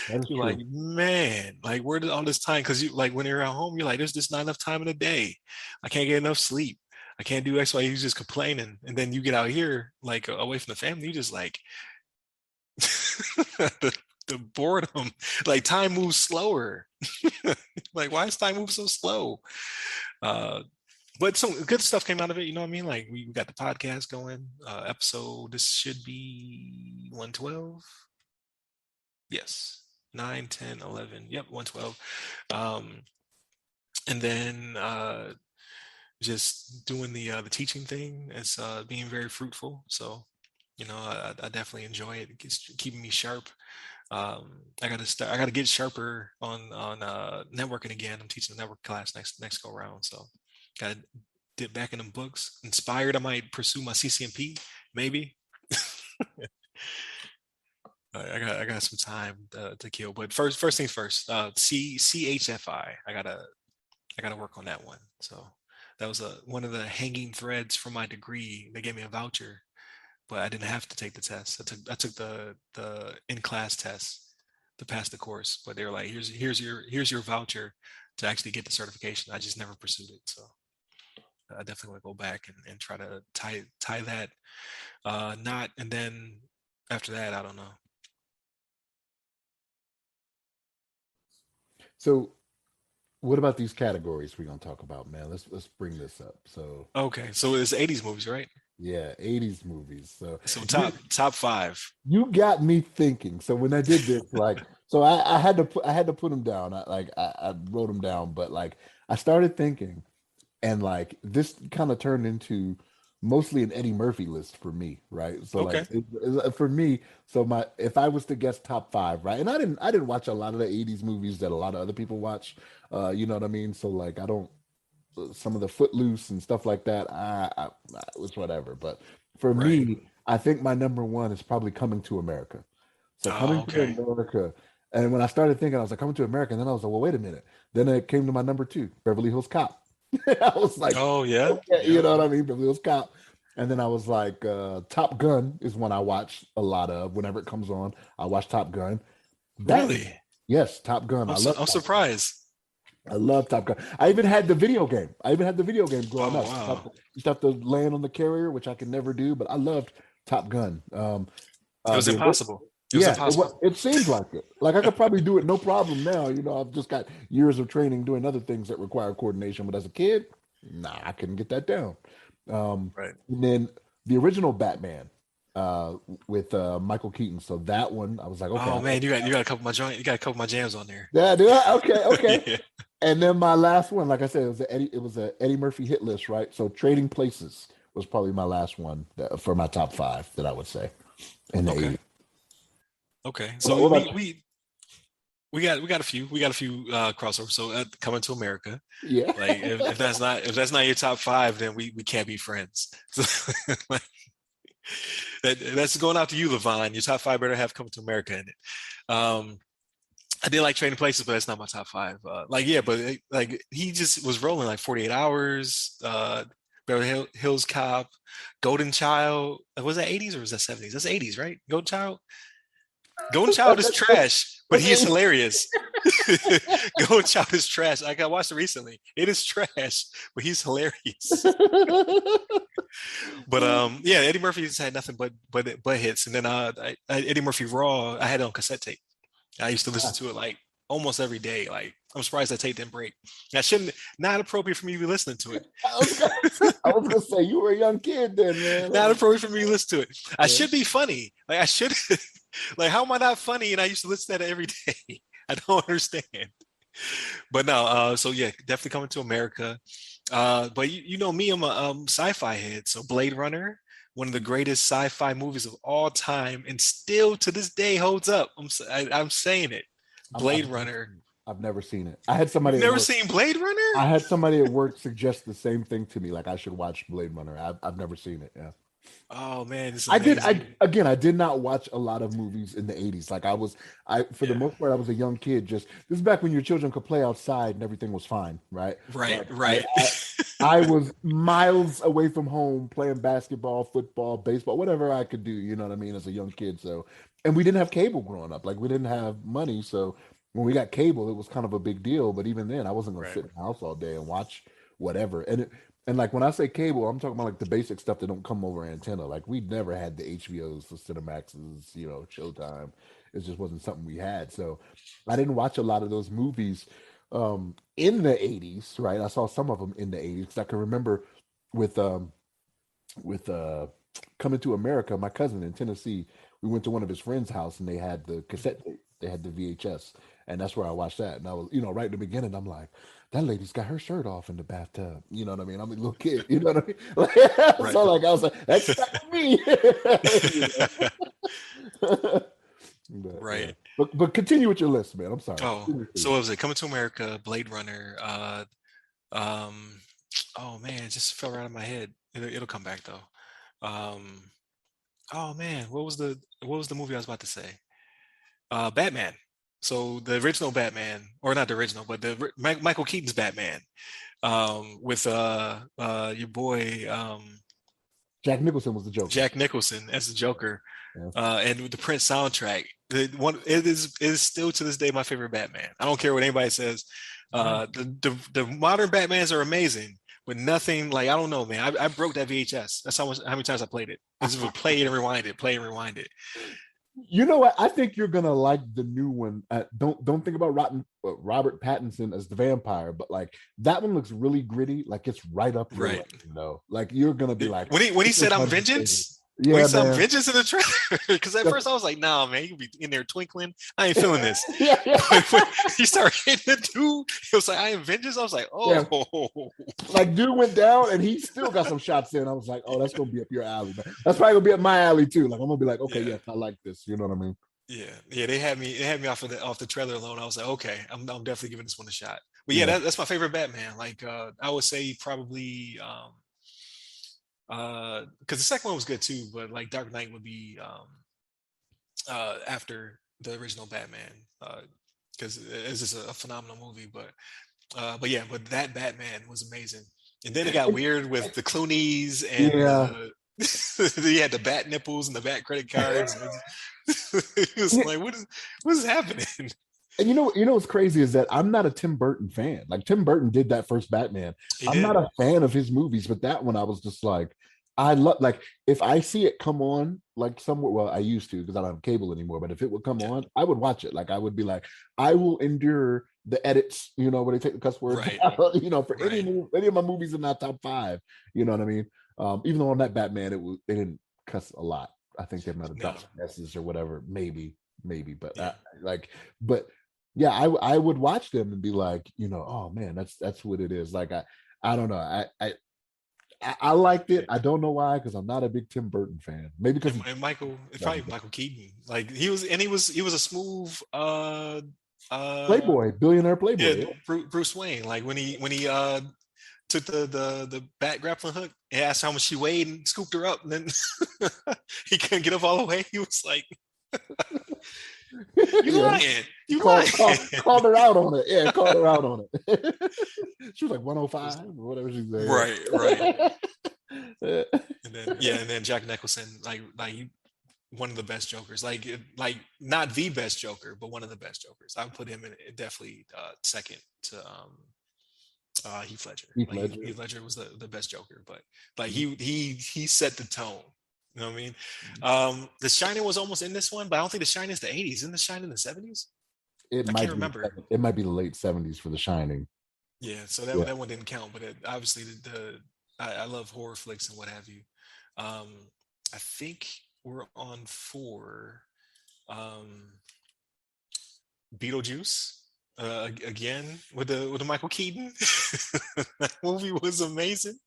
That is You're like, true. man, like where did all this time? Because you like when you're at home, you're like, there's just not enough time in the day. I can't get enough sleep. I can't do X, Y. You're just complaining, and then you get out here, like away from the family, you just like the boredom. Like time moves slower. Like why does time move so slow? Uh, but some good stuff came out of it. You know what I mean? Like we got the podcast going. Episode, this should be 112. Yes. 9, 10, 11. Yep, 112. Um, and then just doing the teaching thing. It's being very fruitful. So, I definitely enjoy it. It's keeping me sharp. I gotta start. I gotta get sharper on networking again. I'm teaching a network class next go round. So, gotta dip back in the books. Inspired, I might pursue my CCNP maybe. I got some time to kill, but first things first. CHFI. I gotta work on that one. So that was one of the hanging threads from my degree. They gave me a voucher, but I didn't have to take the test. I took the in class test to pass the course. But they were like, here's your voucher to actually get the certification. I just never pursued it. So I definitely want to go back and try to tie that knot, and then after that, I don't know. So, what about these categories we're gonna talk about, man? Let's bring this up. So, Okay, so it's 80s movies, right? yeah, 80s movies. So So you top five. you got me thinking. So when I did this, like, so I had to put them down. I wrote them down, but like I started thinking, and like this kind of turned into mostly an Eddie Murphy list for me, right? So like Okay. for me, so my if I was to guess top five, right? And I didn't watch a lot of the 80s movies that a lot of other people watch. You know what I mean? So like I don't some of the Footloose and stuff like that. It was whatever. But for Right. me, I think my number one is probably Coming to America. So Oh, Coming to okay. America, and when I started thinking, I was like Coming to America, and then I was like, well, wait a minute. Then it came to my number two, Beverly Hills Cop. I was like, Oh, yeah. okay, you Yep. know what I mean, Beverly Hills Cop. And then I was like, Top Gun is one I watch a lot of. Whenever it comes on, I watch Top Gun. That Really? yes, Top Gun. I'm surprised. I love Top Gun. I even had the video game. Growing Oh, up. wow. You have to land on the carrier, which I can never do, but I loved Top Gun. It was The impossible. It was yeah, impossible. it seems like it. Like I could probably do it no problem now. I've just got years of training doing other things that require coordination. But as a kid, nah, I couldn't get that down. Right. And then the original Batman uh, with Michael Keaton. So that one, I was like, okay, Oh man, you got a couple of my joint. You got a couple of my jams on there. yeah, do I? Okay, okay. Yeah. And then my last one, like I said, it was a Eddie Murphy hit list, right? So Trading Places was probably my last one for my top five that I would say in the Okay. 80s. Okay. What So about, what we about we we got a few crossovers. So Coming to America. yeah. Like if that's not your top five, then we can't be friends. So, like, that's going out to you, LeVon. Your top five better have Coming to America in it. I did like Trading Places, but that's not my top five. Like yeah, but like he just was rolling like 48 Hours, Beverly Hills Cop, Golden Child. Was that 80s or was that 70s? That's 80s, right? Golden Child. Golden Child is trash, but he is That's hilarious. Golden Child is trash. Like I watched it recently. It is trash, but he's hilarious. But yeah, Eddie Murphy just had nothing but hits. And then Eddie Murphy Raw, I had it on cassette tape. I used to listen to it like almost every day. Like I'm surprised that tape didn't break. That shouldn't not appropriate for me to be listening to it. I was gonna say you were a young kid then, man. Not appropriate for me to listen to it. I Yeah. should be funny. Like I should like how am I not funny? And I used to listen to that every day. I don't understand. But no, so yeah, definitely Coming to America. But you know me, I'm a sci-fi head. So Blade Runner, one of the greatest sci-fi movies of all time, and still to this day holds up. I'm saying it. Blade Runner. I've never seen it. I had somebody You've at never work. seen Blade Runner? I had somebody at work suggest the same thing to me, like I should watch Blade Runner. I've never seen it. Yeah. Oh man, it's I did. amazing. I did not watch a lot of movies in the '80s. Like I for the Yeah. most part, I was a young kid. Just this is back when your children could play outside and everything was fine, right? Right, Like right. I was miles away from home playing basketball, football, baseball, whatever I could do. You know what I mean? As a young kid, so and we didn't have cable growing up. Like we didn't have money, so when we got cable, it was kind of a big deal. But even then, I wasn't going to Right. sit in the house all day and watch whatever. And like when I say cable, I'm talking about like the basic stuff that don't come over antenna. Like we never had the HBOs, the Cinemaxes, Showtime. It just wasn't something we had. So I didn't watch a lot of those movies in the '80s. Right, I saw some of them in the '80s because I can remember with with coming to America. My cousin in Tennessee, we went to one of his friends' house and they had the cassette tape. They had the VHS, and that's where I watched that. And I was, right in the beginning, I'm like, that lady's got her shirt off in the bathtub. You know what I mean? I'm a little kid. You know what I mean? Like, Right. so like I was like, that's not me. But yeah. Right. But continue with your list, man. I'm sorry. Oh, so what was it? Coming to America, Blade Runner, um, oh man, it just fell right out of my head. It'll come back though. Um, oh man, what was the movie I was about to say? Batman. So the original Batman, or not the original, but Michael Keaton's Batman, with your boy Jack Nicholson was the Joker. Jack Nicholson as the Joker, Yeah. and with the Prince soundtrack. The one it is still to this day my favorite Batman. I don't care what anybody says. The modern Batmans are amazing, but nothing like, I don't know, man. I broke that VHS. That's how many times I played it. This is play it and rewind it, play and rewind it. You know what? I think you're gonna like the new one. Don't think about Robert Pattinson as the vampire, but like that one looks really gritty. Like it's right up your Right. lane. Like you're gonna be like, When he this said looks I'm understated. vengeance, when he Yeah, said I'm man. vengeance in the trailer, because at first I was like, nah, man, you be in there twinkling. I ain't feeling this. Yeah, yeah, When he started hitting the dude, he was like, I am vengeance. I was like, yeah. oh, Like dude went down and he still got some shots in. I was like, oh, that's gonna be up your alley, man. That's probably gonna be up my alley too. Like I'm gonna be like, okay, yeah. yes, I like this. You know what I mean? Yeah. They had me off the trailer alone. I was like, okay, I'm definitely giving this one a shot. But yeah, Yeah. that's my favorite Batman. Like, I would say probably, because the second one was good too, but like Dark Knight would be, after the original Batman, because it's just a phenomenal movie. But yeah, but that Batman was amazing. And then it got weird with the Clooney's and Yeah. he had the bat nipples and the bat credit cards. It was like, what is happening? And what's crazy is that I'm not a Tim Burton fan. Like Tim Burton did that first Batman. He I'm not did. a fan of his movies, but that one I was just like, I love like if I see it come on like somewhere. Well, I used to because I don't have cable anymore. But if it would come Yeah. on, I would watch it. Like I would be like, I will endure the edits. Where they take the cuss words Right. out. For Right. any of my movies in that top five. You know what I mean? Even though on that Batman, they didn't cuss a lot. I think they might have No. dropped some S's or whatever. Maybe, but Yeah. but yeah, I would watch them and be like, oh man, that's what it is. Like I don't know. I liked it. Yeah. I don't know why, because I'm not a big Tim Burton fan. Maybe because And Michael, it's probably Michael Keaton. Like he was a smooth uh Playboy, billionaire yeah, Playboy. Yeah. Bruce Wayne. Like when he took the bat grappling hook and asked how much she weighed and scooped her up, and then he couldn't get up all the way. He was like, "You Yeah, lying? he You lying?" called her out on it. Yeah, called her out on it. She was like 105 or whatever she said. Right, right. Yeah. And then Jack Nicholson, one of the best Jokers, like not the best Joker, but one of the best Jokers. I would put him in definitely second to Heath Ledger. Heath Like Ledger. Heath Ledger was the best Joker, but like Mhm. he set the tone. You know what I mean? The Shining was almost in this one, but I don't think The Shining is the 80s. Isn't The Shining in the 70s? It I can't might be remember. it might be the late 70s for The Shining. Yeah, so that Yeah. that one didn't count, but obviously I love horror flicks and what have you. Um, I think we're on four. Um, Beetlejuice, again with the Michael Keaton. That movie was amazing.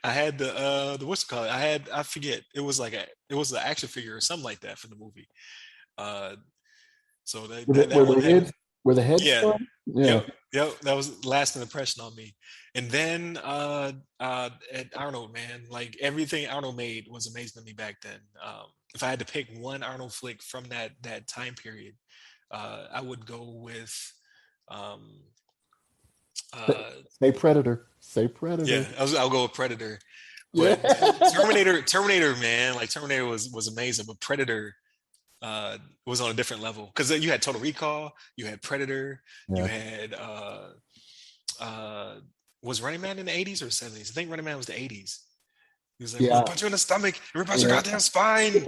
I had the what's it called? I forget. It was an action figure or something like that for the movie. Uh, so that Were that, they, that were one they had his? where the head's Yeah. from. Yeah. Yep. Yep. That was lasting impression on me. And then at Arnold, man, like everything Arnold made was amazing to me back then. If I had to pick one Arnold flick from that time period, I would go with um uh Say Predator. Say yeah, Predator. I'll go with Predator. Yeah. But Terminator, man, like Terminator was amazing, but Predator was on a different level because you had Total Recall, you had Predator, you Yeah. had uh, was Running Man in the 80s or 70s? I think Running Man was the 80s. He was like, we're gonna Yeah. punch you in the stomach and rip out your Yeah. goddamn spine.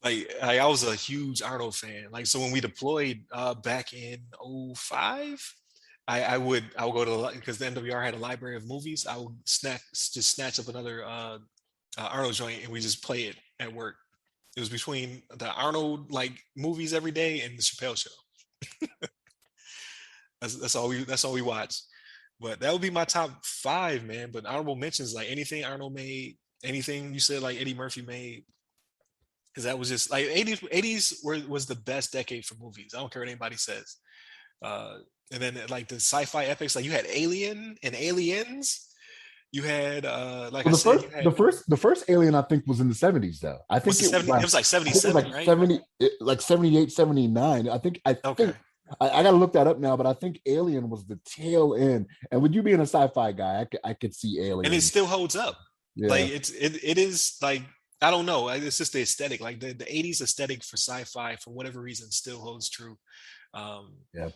Like I was a huge Arnold fan. Like so when we deployed back in '05, I would go to because the MWR had a library of movies. I would snatch up another Arnold joint and we just play it at work. It was between the Arnold like movies every day and the Chappelle Show. That's all we watch. But that would be my top five, man. But honorable mentions like anything Arnold made, anything you said like Eddie Murphy made, because that was just like 80s was the best decade for movies. I don't care what anybody says. Uh, and then like the sci-fi epics, like you had Alien and Aliens. You had like I Well, said, you had the first Alien I think was in the 70s though. I what's think the it was 70? It like was like I think it was 77, like right? 70 like 78, 79. I think Okay. I gotta look that up now, but I think Alien was the tail end. And with you being a sci-fi guy, I could see And it Alien. still holds up. Like Yeah. it is like I don't know. It's just the aesthetic. Like the 80s aesthetic for sci-fi for whatever reason still holds true. Um, Yeah.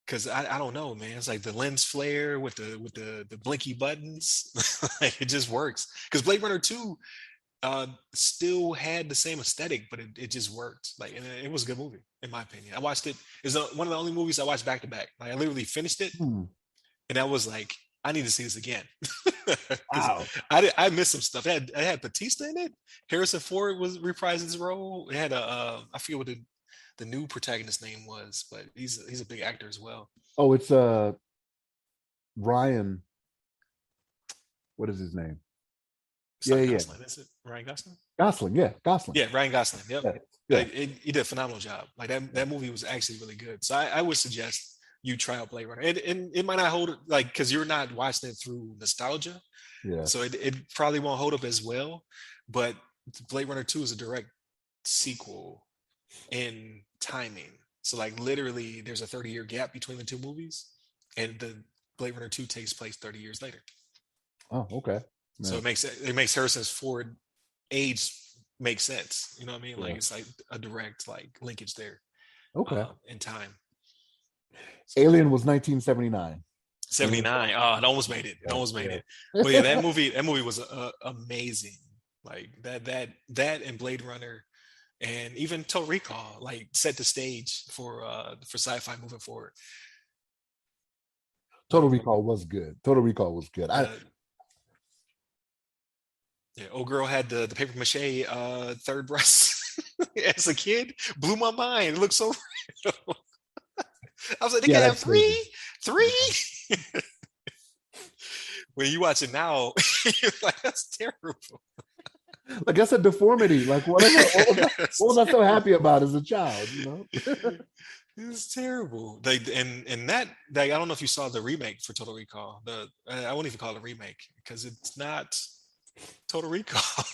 because I don't know, man. It's like the lens flare with the blinky buttons. Like it just works. Because Blade Runner 2 still had the same aesthetic, but it just worked. Like and it was a good movie, in my opinion. I watched it. It's one of the only movies I watched back to back. Like I literally finished it, Hmm. and I was like, I need to see this again. Because Wow. I missed some stuff. It had Batista in it. Harrison Ford was reprising his role. It had I forget what the new protagonist's name was, but he's a big actor as well. Oh, it's Ryan. What is his name? It's Yeah, not yeah. Gosling, is it? Ryan Gosling? Gosling. Yeah, Gosling. Yeah, Ryan Gosling. Yep. Yeah. Yeah. He did a phenomenal job. Like that movie was actually really good. So I would suggest you try out Blade Runner. And it might not hold like because you're not watching it through nostalgia, Yeah. so it probably won't hold up as well. But Blade Runner 2 is a direct sequel in timing. So like literally, there's a 30-year gap between the two movies, and the Blade Runner 2 takes place 30 years later. Oh, okay. So Yeah. it makes Harrison's Ford age make sense. You know what I mean? Like Yeah. it's like a direct like linkage there Okay. in time. So Alien was 1979. Alien. 79. Oh, it almost made it. It Yeah. almost made Yeah. it. But yeah, that movie was amazing. Like that and Blade Runner and even Total Recall like set the stage for sci-fi moving forward. Total Like Recall was good. Total Recall was good. I the yeah, old girl had the paper mache third breast as a kid. Blew my mind. It looked so real. I was like, they Yeah, can have that's crazy. three. Yeah. When you watch it now, you're like, that's terrible. Like that's a deformity. Like whatever. What was I so happy about as a child? You know. It's terrible. And that I don't know if you saw the remake for Total Recall. I won't even call it a remake because it's not Total Recall.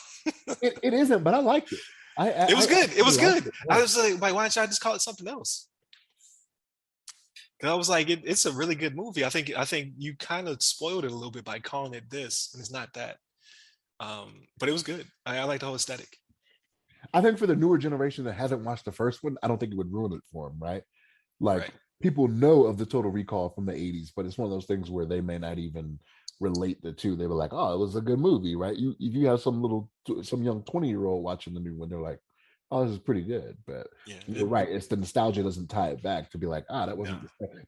It isn't, but I liked it. It was good. It I was liked good. it. I Yeah. was like, why don't I just call it something else? Because I was like, it's a really good movie. I think you kind of spoiled it a little bit by calling it this, and it's not that. But it was good. I like the whole aesthetic. I think for the newer generation that hasn't watched the first one, I don't think it would ruin it for them, right? Like Right. people know of the Total Recall from the 80s, but it's one of those things where they may not even relate the two. They were like, oh, it was a good movie, right? If you have some young 20-year-old watching the new one, they're like, oh, this is pretty good. But Yeah. you're right. It's the nostalgia doesn't tie it back to be like, that No. wasn't the same.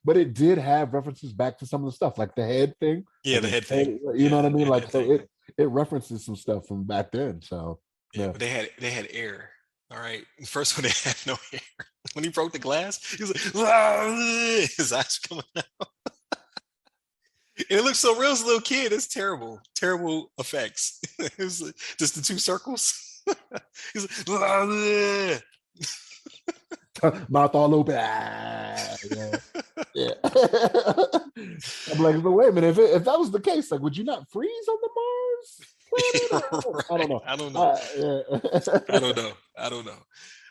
But it did have references back to some of the stuff, like the head thing. Yeah, Like the his head head, thing. you know Yeah, what I mean? yeah, the Like head so thing. it references some stuff from back then. So Yeah, yeah. but they had air. All right. First one they had no air. When he broke the glass, he was like, "Ah," his eyes coming out. And it looks so real as a little kid. It's terrible. Terrible effects. It was just the two circles. He's like, "Ah," Mouth all open. Ah, yeah. Yeah. I'm like, but wait a minute. If that was the case, like, would you not freeze on the Mars planet? I don't Right. know. I don't know. I Yeah. don't know. I don't know.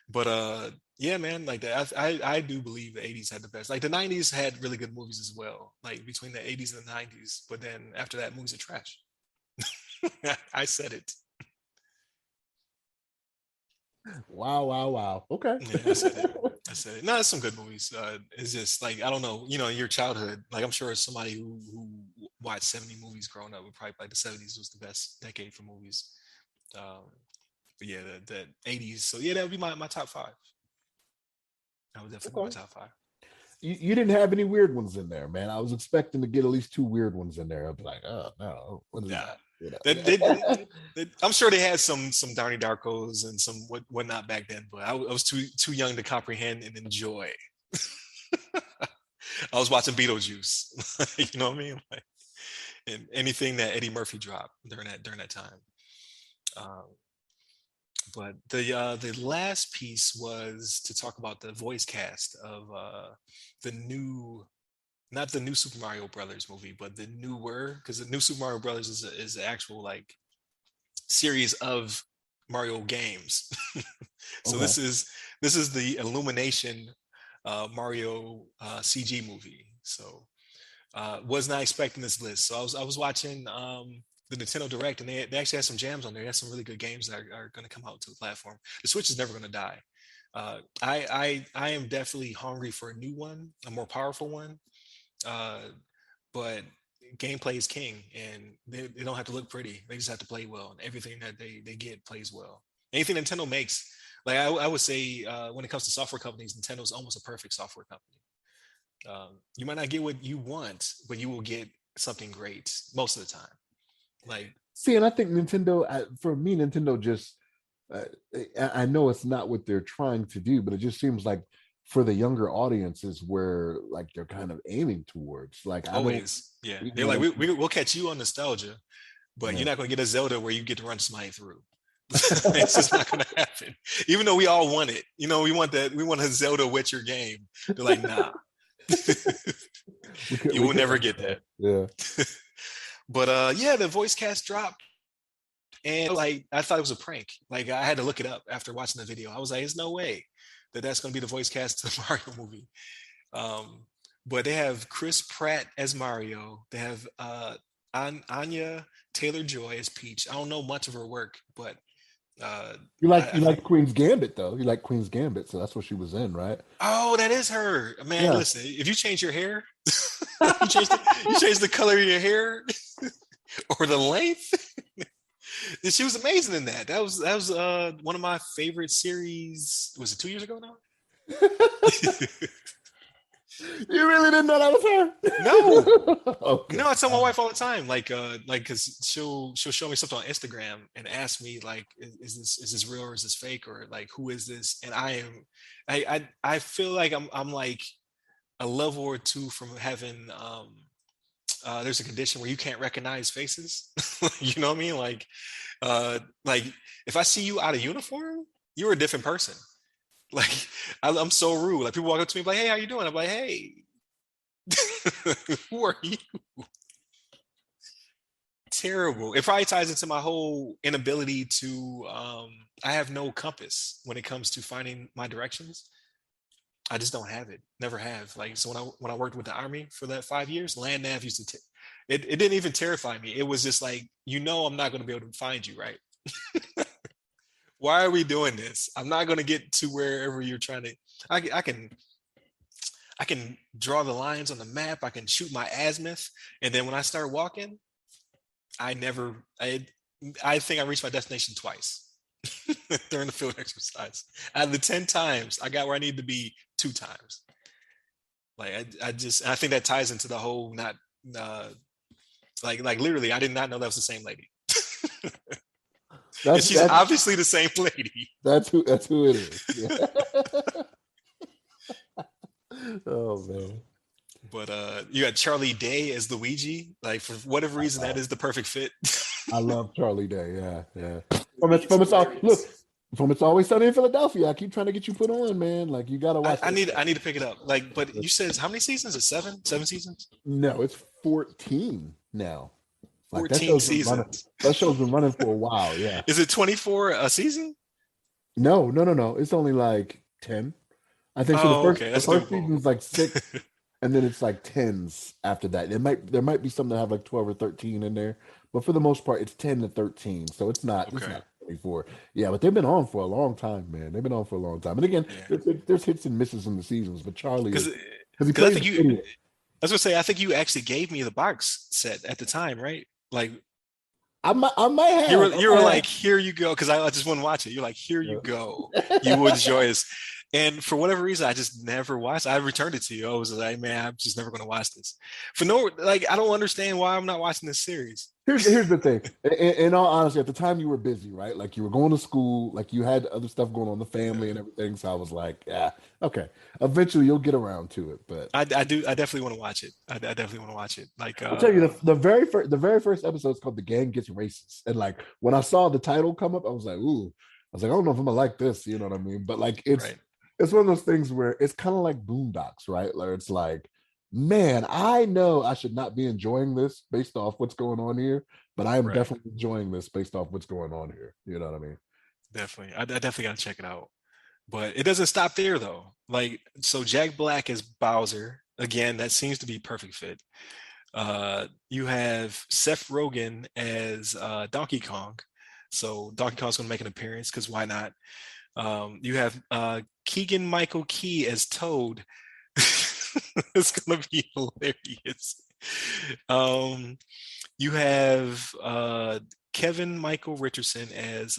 But yeah, man, like that. I do believe the 80s had the best. Like the 90s had really good movies as well. Like between the 80s and the 90s. But then after that, movies are trash. I said it. Wow, wow, wow. Okay. Yeah, I said it. I said it. No, it's some good movies. It's just like I don't know, your childhood. Like I'm sure somebody who watched 70 movies growing up would probably like the 70s was the best decade for movies. Um, but yeah, the 80s. So yeah, that would be my top five. That would definitely be my Okay. top five. You didn't have any weird ones in there, man. I was expecting to get at least two weird ones in there. I'd be like, oh no, what is Yeah. that? I'm sure they had some Donnie Darkos and some whatnot back then, but I was too young to comprehend and enjoy. I was watching Beetlejuice, you know what I mean? Like, and anything that Eddie Murphy dropped during that time. Um, but the last piece was to talk about the voice cast of the new, not the new Super Mario Brothers movie, but the newer, because the new Super Mario Brothers is an actual like series of Mario games. So Okay. this is the Illumination Mario CG movie. So was not expecting this list. So I was watching the Nintendo Direct, and they actually had some jams on there. They had some really good games that are going to come out to the platform. The Switch is never going to die. I am definitely hungry for a new one, a more powerful one. Uh, but gameplay is king, and they don't have to look pretty. They just have to play well, and everything that they get plays well. Anything Nintendo makes, like I would say, when it comes to software companies, Nintendo is almost a perfect software company. You might not get what you want, but you will get something great most of the time. Like, See, and I think Nintendo, for me, Nintendo just, uh, I know it's not what they're trying to do, but it just seems like for the younger audiences where like they're kind of aiming towards. Like, I don't, always, yeah, you they're like, know, we'll catch you on nostalgia, but you're yeah. not going to get a Zelda where you get to run somebody through. It's just not going to happen. Even though we all want it, we want that. We want a Zelda Witcher game. They're like, nah, you We will could, never get that. yeah. But yeah, the voice cast dropped, and like I thought it was a prank. Like I had to look it up after watching the video. I was like, there's no way that that's going to be the voice cast to the Mario movie. Um, but they have Chris Pratt as Mario. They have Anya Taylor Joy as Peach. I don't know much of her work, but uh, You I think. like Queen's Gambit though. You like Queen's Gambit, so that's what she was in, right? Oh, that is her, man. Yeah. Listen, if you change your hair, you change the color of your hair or the length. She was amazing in that. That was one of my favorite series. Was it 2 years ago now? You really didn't know that was No, her? Okay. no, I tell my wife all the time, like, cause she'll show me something on Instagram and ask me like, is this real or is this fake or like who is this? And I feel like I'm like a level or two from having there's a condition where you can't recognize faces. You know what I mean? Like if I see you out of uniform, you're a different person. Like I'm so rude. Like people walk up to me like, "Hey, how you doing?" I'm like, "Hey, who are you?" Terrible. It probably ties into my whole inability to. I have no compass when it comes to finding my directions. I just don't have it. Never have. Like so when I worked with the army for that 5 years, land nav used to. It didn't even terrify me. It was just like I'm not going to be able to find you, right? Why are we doing this? I'm not going to get to wherever you're trying to. I can draw the lines on the map. I can shoot my azimuth, and then when I start walking, I never. I think I reached my destination twice during the field exercise. Out of the 10 times, I got where I need to be 2 times. Like I think that ties into the whole not like literally. I did not know that was the same lady. And That's she's that's obviously the same lady. that's who it is. Yeah. Oh man. But you got Charlie Day as Luigi. Like for whatever reason, that Oh, is the perfect fit. I love Charlie Day. Yeah, yeah. From He its is from its look, hilarious. From It's Always Sunny in Philadelphia. I keep trying to get you put on, man. Like you gotta watch that. I need to pick it up. Like, but you said how many seasons? Is seven? Seven seasons? No, it's 14 now. Like 14 seasons. That show's been running for a while. Yeah. Is it 24 a season? No, no, no, no. It's only like 10. I think so. Oh, okay. The That's first doable. season is like 6, and then it's like tens after that. There might be some that have like 12 or 13 in there, but for the most part, it's 10 to 13. So it's Okay. not 24. Yeah, but they've been on for a long time, man. They've been on for a long time. And again, Yeah. there's hits and misses in the seasons, but Charlie Because is because he I plays think the you, idiot. I was gonna say, I think you actually gave me the box set at the time, right? Like I might have. I you were might like, have. here you go, because I just wouldn't watch it. You're like, here you go. You would Yeah. enjoy this. And for whatever reason, I just never watched. I returned it to you. I was like, man, I'm just never gonna watch this. For no, like, I don't understand why I'm not watching this series. Here's the thing. In all honesty, at the time you were busy, right? Like you were going to school, like you had other stuff going on, the family and everything. So I was like, yeah, okay. Eventually you'll get around to it. But I do. I definitely want to watch it. I definitely want to watch it. Like, I'll tell you the very first episode is called "The Gang Gets Racist," and like when I saw the title come up, I was like, ooh, I was like, I don't know if I'm gonna like this. You know what I mean? But like right, it's one of those things where it's kind of like Boondocks, right? Where it's like, man, I know I should not be enjoying this based off what's going on here, but I am right. definitely enjoying this based off what's going on here. You know what I mean? Definitely. I definitely got to check it out. But it doesn't stop there though. Like, so Jack Black is Bowser. Again, that seems to be perfect fit. You have Seth Rogen as Donkey Kong. So Donkey Kong's gonna make an appearance because why not? You have Keegan Michael Key as Toad. It's gonna be hilarious. Um, you have Kevin Michael Richardson as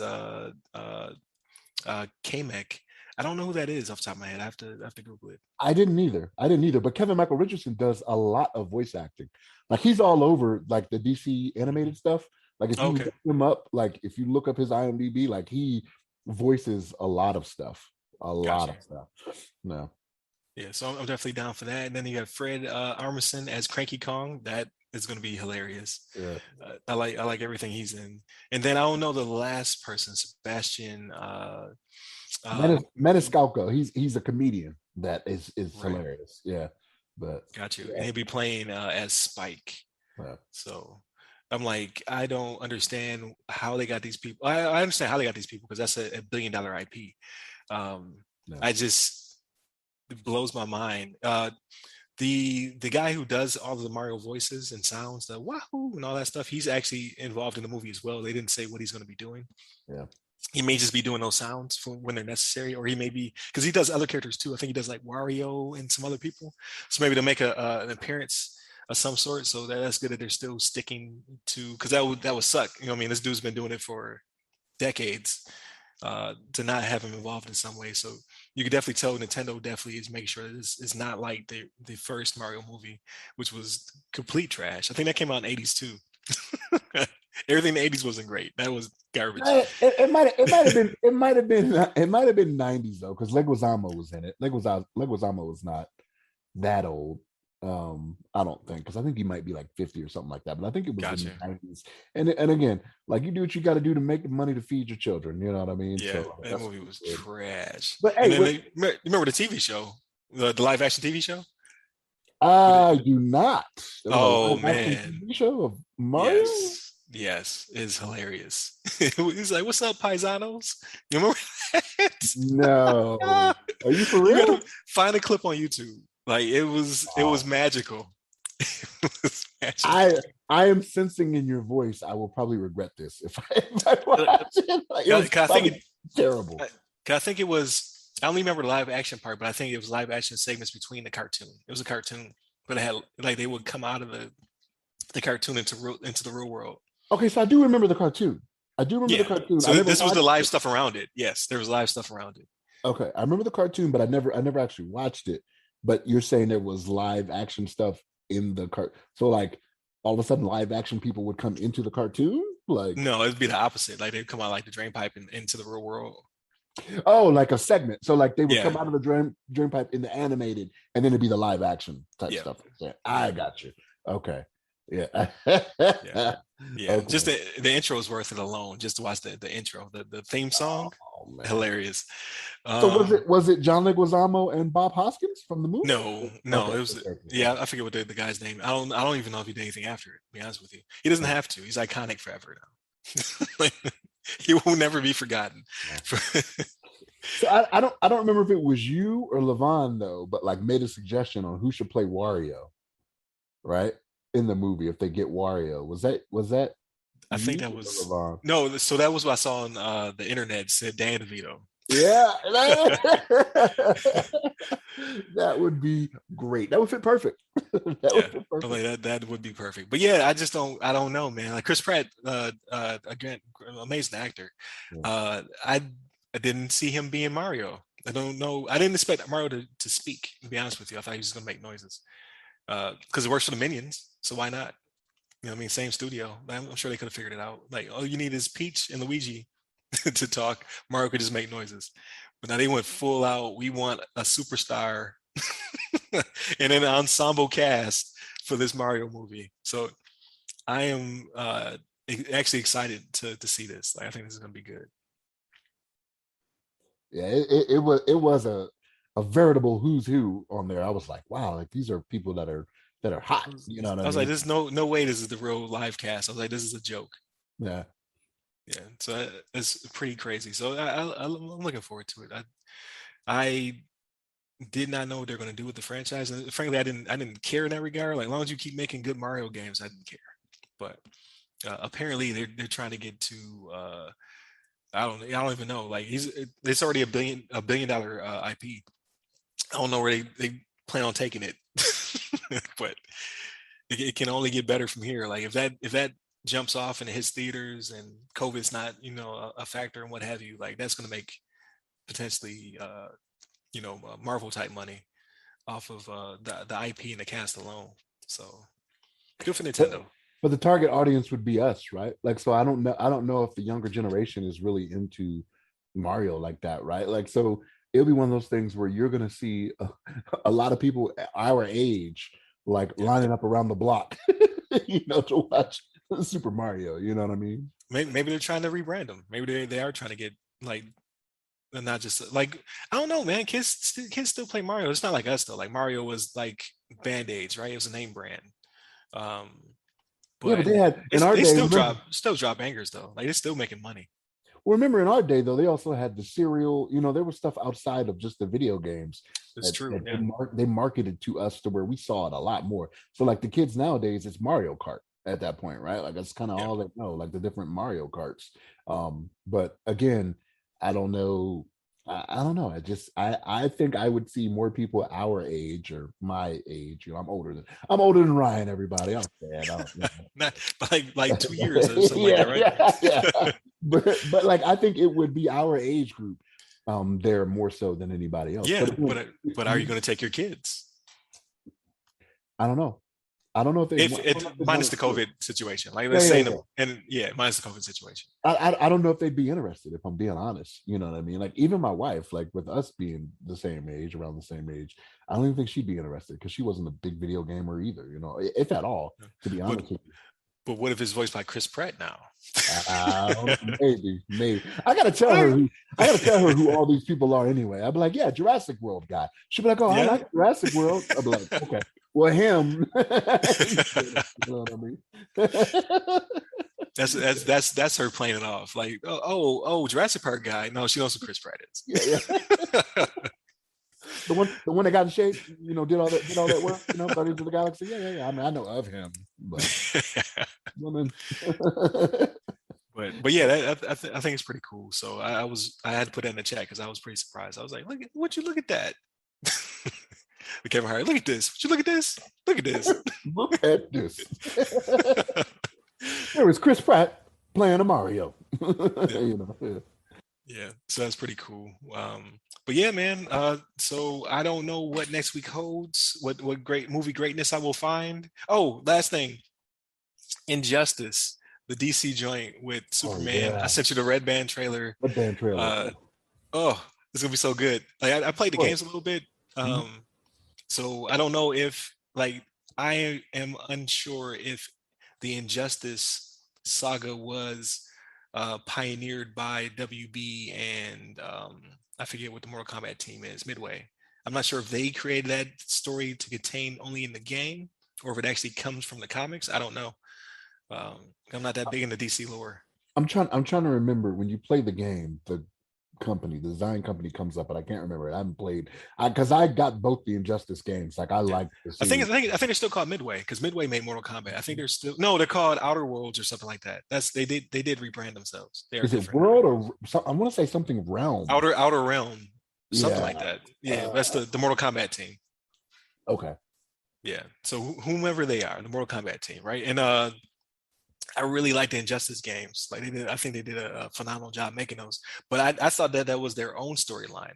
Kamek. I don't know who that is off the top of my head. I have to Google it. I didn't either. I didn't either. But Kevin Michael Richardson does a lot of voice acting. Like he's all over like the DC animated stuff. Like if you Okay, look him up, like if you look up his IMDb, like he voices a lot of stuff. A lot gotcha. of stuff. No. Yeah, so I'm definitely down for that. And then you have Fred Armisen as Cranky Kong. That is going to be hilarious. Yeah. I like everything he's in. And then I don't know the last person, Sebastian. Um, Maniscalco. He's a comedian that is right, hilarious. Yeah. But got you. And yeah. he'll be playing as Spike. Yeah. So I'm like, I don't understand how they got these people. I understand how they got these people because that's a billion-dollar IP. No. I just it blows my mind. The guy who does all of the Mario voices and sounds, the wahoo and all that stuff, he's actually involved in the movie as well. They didn't say what he's going to be doing. Yeah. He may just be doing those sounds for when they're necessary, or he may be because he does other characters too. I think he does like Wario and some other people. So maybe to make an appearance of some sort. So that's good that they're still sticking to because that would suck. You know what I mean? This dude's been doing it for decades to not have him involved in some way. So you can definitely tell Nintendo definitely is making sure that this is not like the first Mario movie, which was complete trash. I think that came out in the 80s too. Everything in the 80s wasn't great. That was garbage. It might have been 90s though, because Leguizamo was in it. Leguizamo was not that old. I don't think because I think he might be like 50 or something like that. But I think it was in Gotcha. the 90s. And again, like you do what you got to do to make the money to feed your children. You know what I mean? Yeah, So that that's movie was good. trash. But And hey, then remember the TV show, the live action TV show? I do not. There was a Oh live action man, TV show of Mario. yes, yes, it's hilarious. He's like, "What's up, paisanos?" You remember No, that? are you for You real? gotta find a clip on YouTube. Like it was Wow. magical. It was magical. I I am sensing in your voice. I will probably regret this if I watch it. Like, it was Can I think probably terrible. I think it was. I only remember the live action part, but I think it was live action segments between the cartoon. It was a cartoon, but it had like they would come out of the cartoon into the real world. Okay, so I do remember the cartoon. I do remember the Yeah. cartoon. I So never this was the watched live it. stuff around it. Yes, there was live stuff around it. Okay, I remember the cartoon, but I never actually watched it. But you're saying there was live action stuff in the cart. So like all of a sudden, live action people would come into the cartoon. Like No, it'd be the opposite. Like they'd come out like the drain pipe and into the real world. oh, like a segment. So like they would Yeah. come out of the drain pipe in the animated, and then it'd be the live action type Yeah. stuff. Yeah, I Yeah. got you. Okay. Yeah. Yeah. Yeah. Just Okay. the intro is worth it alone. Just to watch the intro, the theme song, Oh man. hilarious. So was Um, it was it John Leguizamo and Bob Hoskins from the movie? no, no, Okay. it was Okay. yeah, I forget what the guy's name. I don't even know if he did anything after it, to be honest with you. He doesn't Okay. have to. He's iconic forever now. Like, he will never be forgotten. Yeah. So I don't remember if it was you or LeVon though, but like made a suggestion on who should play Wario, right? In the movie if they get Wario. Was that I think you that or was LeVon? no, so that was what I saw on the internet said Dan DeVito. Yeah. That would be great. That would fit perfect. That would Yeah, fit I'm perfect. like that would be perfect. But yeah, I don't know, man. Like Chris Pratt, again, amazing actor. Yeah. I didn't see him being Mario. I don't know. I didn't expect Mario to speak. To be honest with you, I thought he was just gonna make noises. Because it works for the minions, so why not? You know what I mean? Same studio. I'm sure they could have figured it out. Like, all you need is Peach and Luigi to talk. Mario could just make noises. But now they went full out. We want a superstar and an ensemble cast for this Mario movie. So I am actually excited to see this. Like, I think this is gonna be good. Yeah, it was a veritable who's who on there. I was like, wow, like these are people that are hot. You know what I I was like, mean? there's no way this is the real live cast. I was like, this is a joke. Yeah. Yeah, so it's pretty crazy. So I'm looking forward to it. I did not know what they're going to do with the franchise, and frankly, I didn't care in that regard. Like, as long as you keep making good Mario games, I didn't care. But apparently, they're trying to get to I don't even know. Like, it's already a billion dollar IP. I don't know where they plan on taking it, but it can only get better from here. Like, if that jumps off and it hits theaters and COVID's not a factor and what have you, like that's going to make potentially Marvel type money off of the IP and the cast alone. So good for But Nintendo. but the target audience would be us, right? Like, so I don't know if the younger generation is really into Mario like that, right? Like, so it'll be one of those things where you're gonna see a lot of people our age like Yeah, lining up around the block, to watch Super Mario. You know what I mean? maybe they're trying to rebrand them. Maybe they are trying to get like not just like I don't know, man. Kids still play Mario. It's not like us though. Like Mario was like Band-Aids, right? It was a name brand. Um, Yeah, but but they had in it's our they day. Remember, still drop bangers though. Like they're still making money. remember in our day though, they also had the cereal. There was stuff outside of just the video games It's that, true. that Yeah. they marketed to us to where we saw it a lot more. So like the kids nowadays, it's Mario Kart at that point, right? Like that's kind of Yeah. all they know, like the different Mario Karts. But again, I don't know. I don't know. I think I would see more people our age or my age. I'm older than Ryan. Everybody, I'm sad. I don't, Not like 2 years or something like yeah, that, right? yeah, yeah. But like I think it would be our age group there more so than anybody else. Yeah, But again, but are you going to take your kids? I don't know. I don't know if they If want. I don't it know if they minus want the to do it. COVID situation, like Yeah, let's yeah, say yeah. and yeah, minus the COVID situation. I don't know if they'd be interested if I'm being honest. You know what I mean? Like even my wife, like with us being the same age, around the same age, I don't even think she'd be interested because she wasn't a big video gamer either. If at all, to be But honest with you. but what if it's voiced by Chris Pratt now? Maybe. I gotta tell her who. I gotta tell her who all these people are anyway. I'd be like, yeah, Jurassic World guy. She'd be like, oh, I Yeah, like Jurassic World. I'd be like, okay, well, him. You know what I mean? that's her playing it off. Like, Jurassic Park guy. No, she knows who Chris Pratt Yeah, yeah. is. The one that got in shape, did all that work. Guardians of the Galaxy. Yeah, yeah, yeah. I mean, I know of him, but woman. But yeah, I think it's pretty cool. So I had to put that in the chat because I was pretty surprised. I was like, look at that. Kevin Hart, look at this. Would you look at this? Look at this. Look at this. There is Chris Pratt playing a Mario. Yeah. Yeah. Yeah, so that's pretty cool. But yeah, man. So I don't know what next week holds. What great movie greatness I will find. Oh, last thing, Injustice, the DC joint with Oh Superman. I yeah, sent you the Red Band trailer. the band trailer. Uh, oh, it's gonna be so good. Like I played the Boy. games a little bit. Mhm. So I don't know if like I am unsure if the Injustice saga was pioneered by WB and I forget what the Mortal Kombat team is, Midway. I'm not sure if they created that story to contain only in the game or if it actually comes from the comics. I don't know. I'm not that big in the DC lore. I'm trying to remember when you play the game, the design company comes up, but I can't remember it. I haven't played because I got both the Injustice games. Like I Yeah. like the I think they're still called Midway because Midway made Mortal Kombat. I think they're still no, they're called Outer Worlds or something like that. That's they did rebrand themselves. They are Is it different World or I want to say something Realm? Outer Realm, something Yeah. like that. Yeah, Uh, that's the Mortal Kombat team. okay. Yeah. So whomever they are, the Mortal Kombat team, right? And I really like the Injustice games. Like I think they did a phenomenal job making those. But I thought that was their own storyline,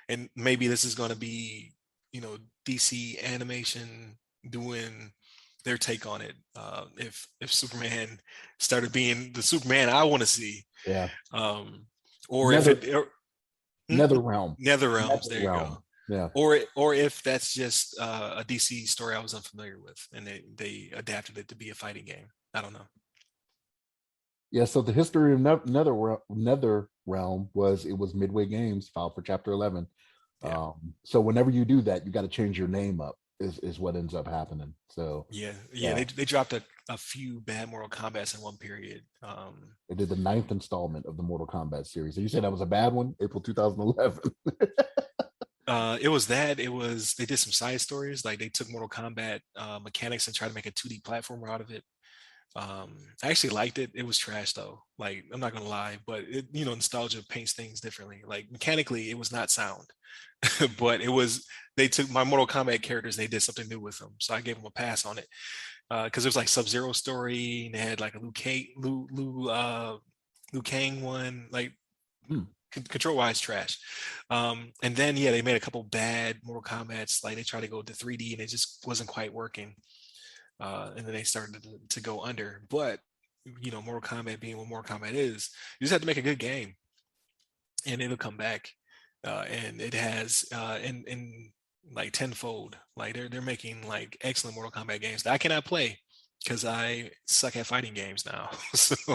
and maybe this is going to be, DC animation doing their take on it. If Superman started being the Superman I want to see, Yeah. um, or if Nether it or, Nether Realm. Nether Realms, Nether there you go. Realm. Yeah. Or if that's just a DC story I was unfamiliar with, and they adapted it to be a fighting game. I don't know. Yeah, so the history of Nether Realm was it was Midway Games filed for Chapter 11. Yeah. So whenever you do that, you got to change your name up. Is what ends up happening. So Yeah. yeah, They dropped a few bad Mortal Kombat's in one period. they did the ninth installment of the Mortal Kombat series. So you said that was a bad one, April 2011. It was that. It was they did some side stories, like they took Mortal Kombat mechanics and tried to make a 2D platformer out of it. I actually liked it. It was trash though. Like I'm not gonna lie, but nostalgia paints things differently. Like mechanically, it was not sound, but it was. They took my Mortal Kombat characters and they did something new with them, so I gave them a pass on it because it was like Sub-Zero story and they had like a Liu Kang one. Like Hmm. control wise trash. And then yeah, they made a couple bad Mortal Kombat's. Like they tried to go to 3D and it just wasn't quite working. And then they started to go under. But Mortal Kombat being what Mortal Kombat is, you just have to make a good game, and it'll come back. And it has in like tenfold. Like they're making like excellent Mortal Kombat games that I cannot play because I suck at fighting games now. So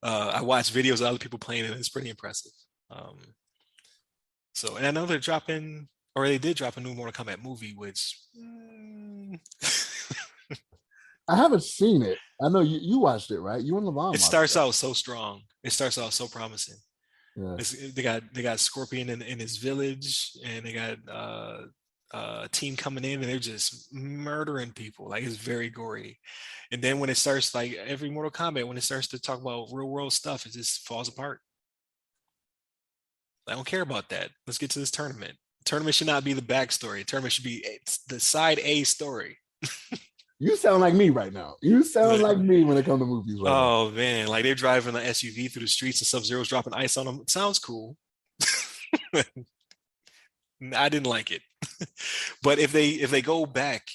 I watch videos of other people playing it, and it's pretty impressive. Um, and I know they're dropping, or they did drop a new Mortal Kombat movie, which I haven't seen it. I know you watched it, right? You and LeVon it watched starts it. out so strong. It starts out so promising. Yeah. They got Scorpion in his village, and they got a team coming in, and they're just murdering people. Like it's very gory. And then when it starts, like every Mortal Kombat, when it starts to talk about real world stuff, it just falls apart. I don't care about that. Let's get to this tournament. Tournament should not be the backstory. Tournament should be the side A story. You sound like me right now. You sound But, like me when it comes to movies right now. oh man, like they're driving an SUV through the streets and Sub-Zero's dropping ice on them. It sounds cool. I didn't like it. But if they go back,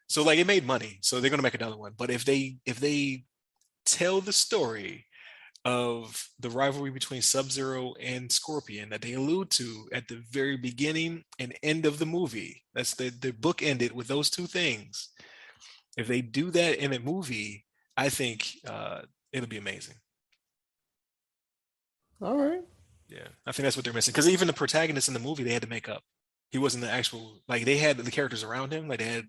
so like it made money, so they're gonna make another one. But if they tell the story of the rivalry between Sub-Zero and Scorpion that they allude to at the very beginning and end of the movie, that's the book ended with those two things. If they do that in a movie, I think it'll be amazing. All right. Yeah, I think that's what they're missing. Because even the protagonist in the movie, they had to make up. He wasn't the actual like they had the characters around him. Like they had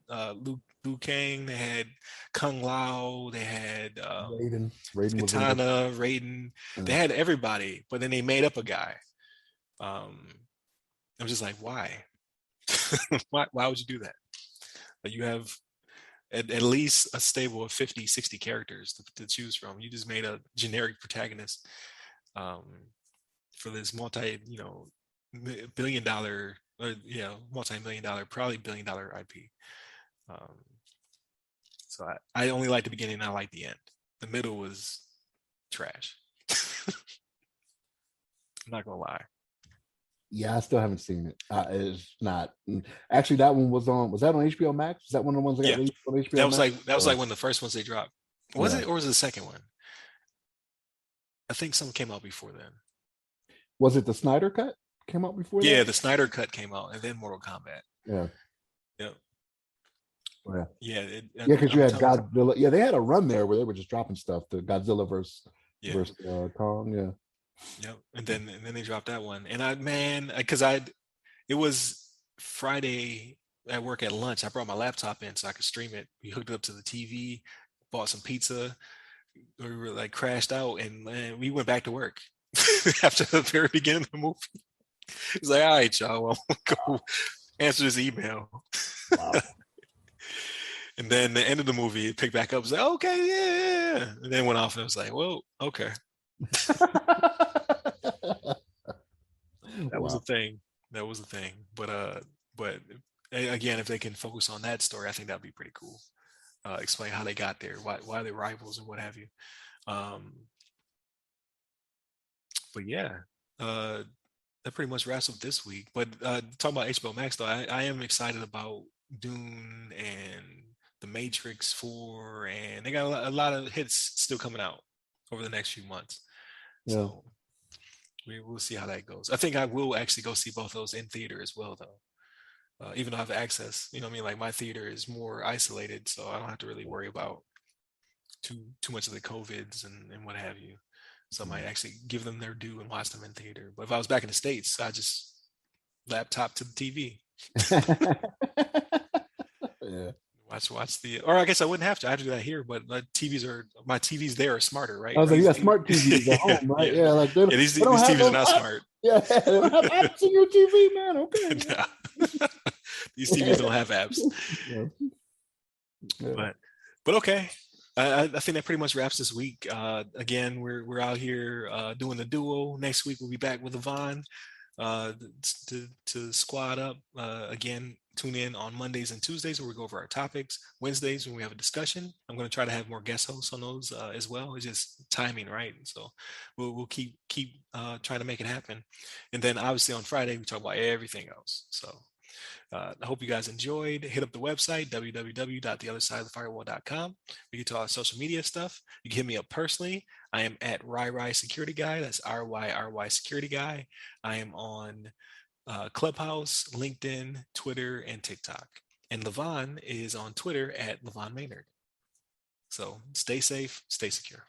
Liu Kang, they had Kung Lao, they had Raiden was in it. Katana, Raiden. They had everybody, but then they made up a guy. I'm just like, why? Why would you do that? Like you have at least a stable of 50, 60 characters to choose from. You just made a generic protagonist. Um, for this billion dollar or multi-million dollar, probably $1 billion IP. Um, so I only like the beginning and I like the end. The middle was trash. I'm not gonna lie. Yeah, I still haven't seen it. It's not actually that one was on. Was that on HBO Max? Is that one of the ones that got released on HBO Max? That was like one of the first ones they dropped. Was Yeah. it, or was it the second one? I think something came out before then. Was it the Snyder cut? Came out before Yeah, that? the Snyder cut came out, and then Mortal Kombat. Yeah. Yep. Oh, yeah. Yeah, Yeah, because you I'm had telling you. Godzilla. Yeah, they had a run there where they were just dropping stuff. The Godzilla Yeah. versus Kong. Yeah. Yep. And then they dropped that one. And man, because it was Friday at work at lunch. I brought my laptop in so I could stream it. We hooked it up to the TV, bought some pizza. We were like crashed out, and man, we went back to work after the very beginning of the movie. It's like, all right, y'all, well, go answer this email. Wow. And then the end of the movie, it picked back up. It was like, okay, yeah. And then went off, and I was like, well, okay, that was a Wow. thing. That was a thing. But again, if they can focus on that story, I think that'd be pretty cool. Explain how they got there, why they're rivals, and what have you. Um, but yeah, uh, that pretty much wraps up this week. But talking about HBO Max, though, I am excited about Dune and The Matrix 4, and they got a lot of hits still coming out over the next few months. Yeah. So we'll see how that goes. I think I will actually go see both those in theater as well, though. Even though I have access, you know what I mean? Like my theater is more isolated, so I don't have to really worry about too much of the COVIDs and what have you. So I might actually give them their due and watch them in theater. But if I was back in the States, I just laptop to the TV. Yeah. Watch the, or I guess I wouldn't have to. I have to do that here, but my TVs there are smarter, I right? was like, you got smart TVs at Yeah, home, right? yeah, Yeah, like yeah. These they don't these have TVs are those not apps. smart. Yeah, they don't have apps in your TV, man. Okay. Nah. These TVs don't have apps. Yeah. Yeah. But okay. I think that pretty much wraps this week. Again, we're out here doing the duo. Next week we'll be back with LeVon uh, to squad up. Again, tune in on Mondays and Tuesdays where we go over our topics. Wednesdays when we have a discussion. I'm going to try to have more guest hosts on those as well. It's just timing, right? So we'll keep trying to make it happen. And then obviously on Friday we talk about everything else. So I hope you guys enjoyed. Hit up the website, www.theothersideofthefirewall.com. We get to all our social media stuff. You can hit me up personally. I am at RyRy Security Guy. That's RYRY Security Guy. I am on Clubhouse, LinkedIn, Twitter, and TikTok. And LeVon is on Twitter at LeVon Maynard. So stay safe, stay secure.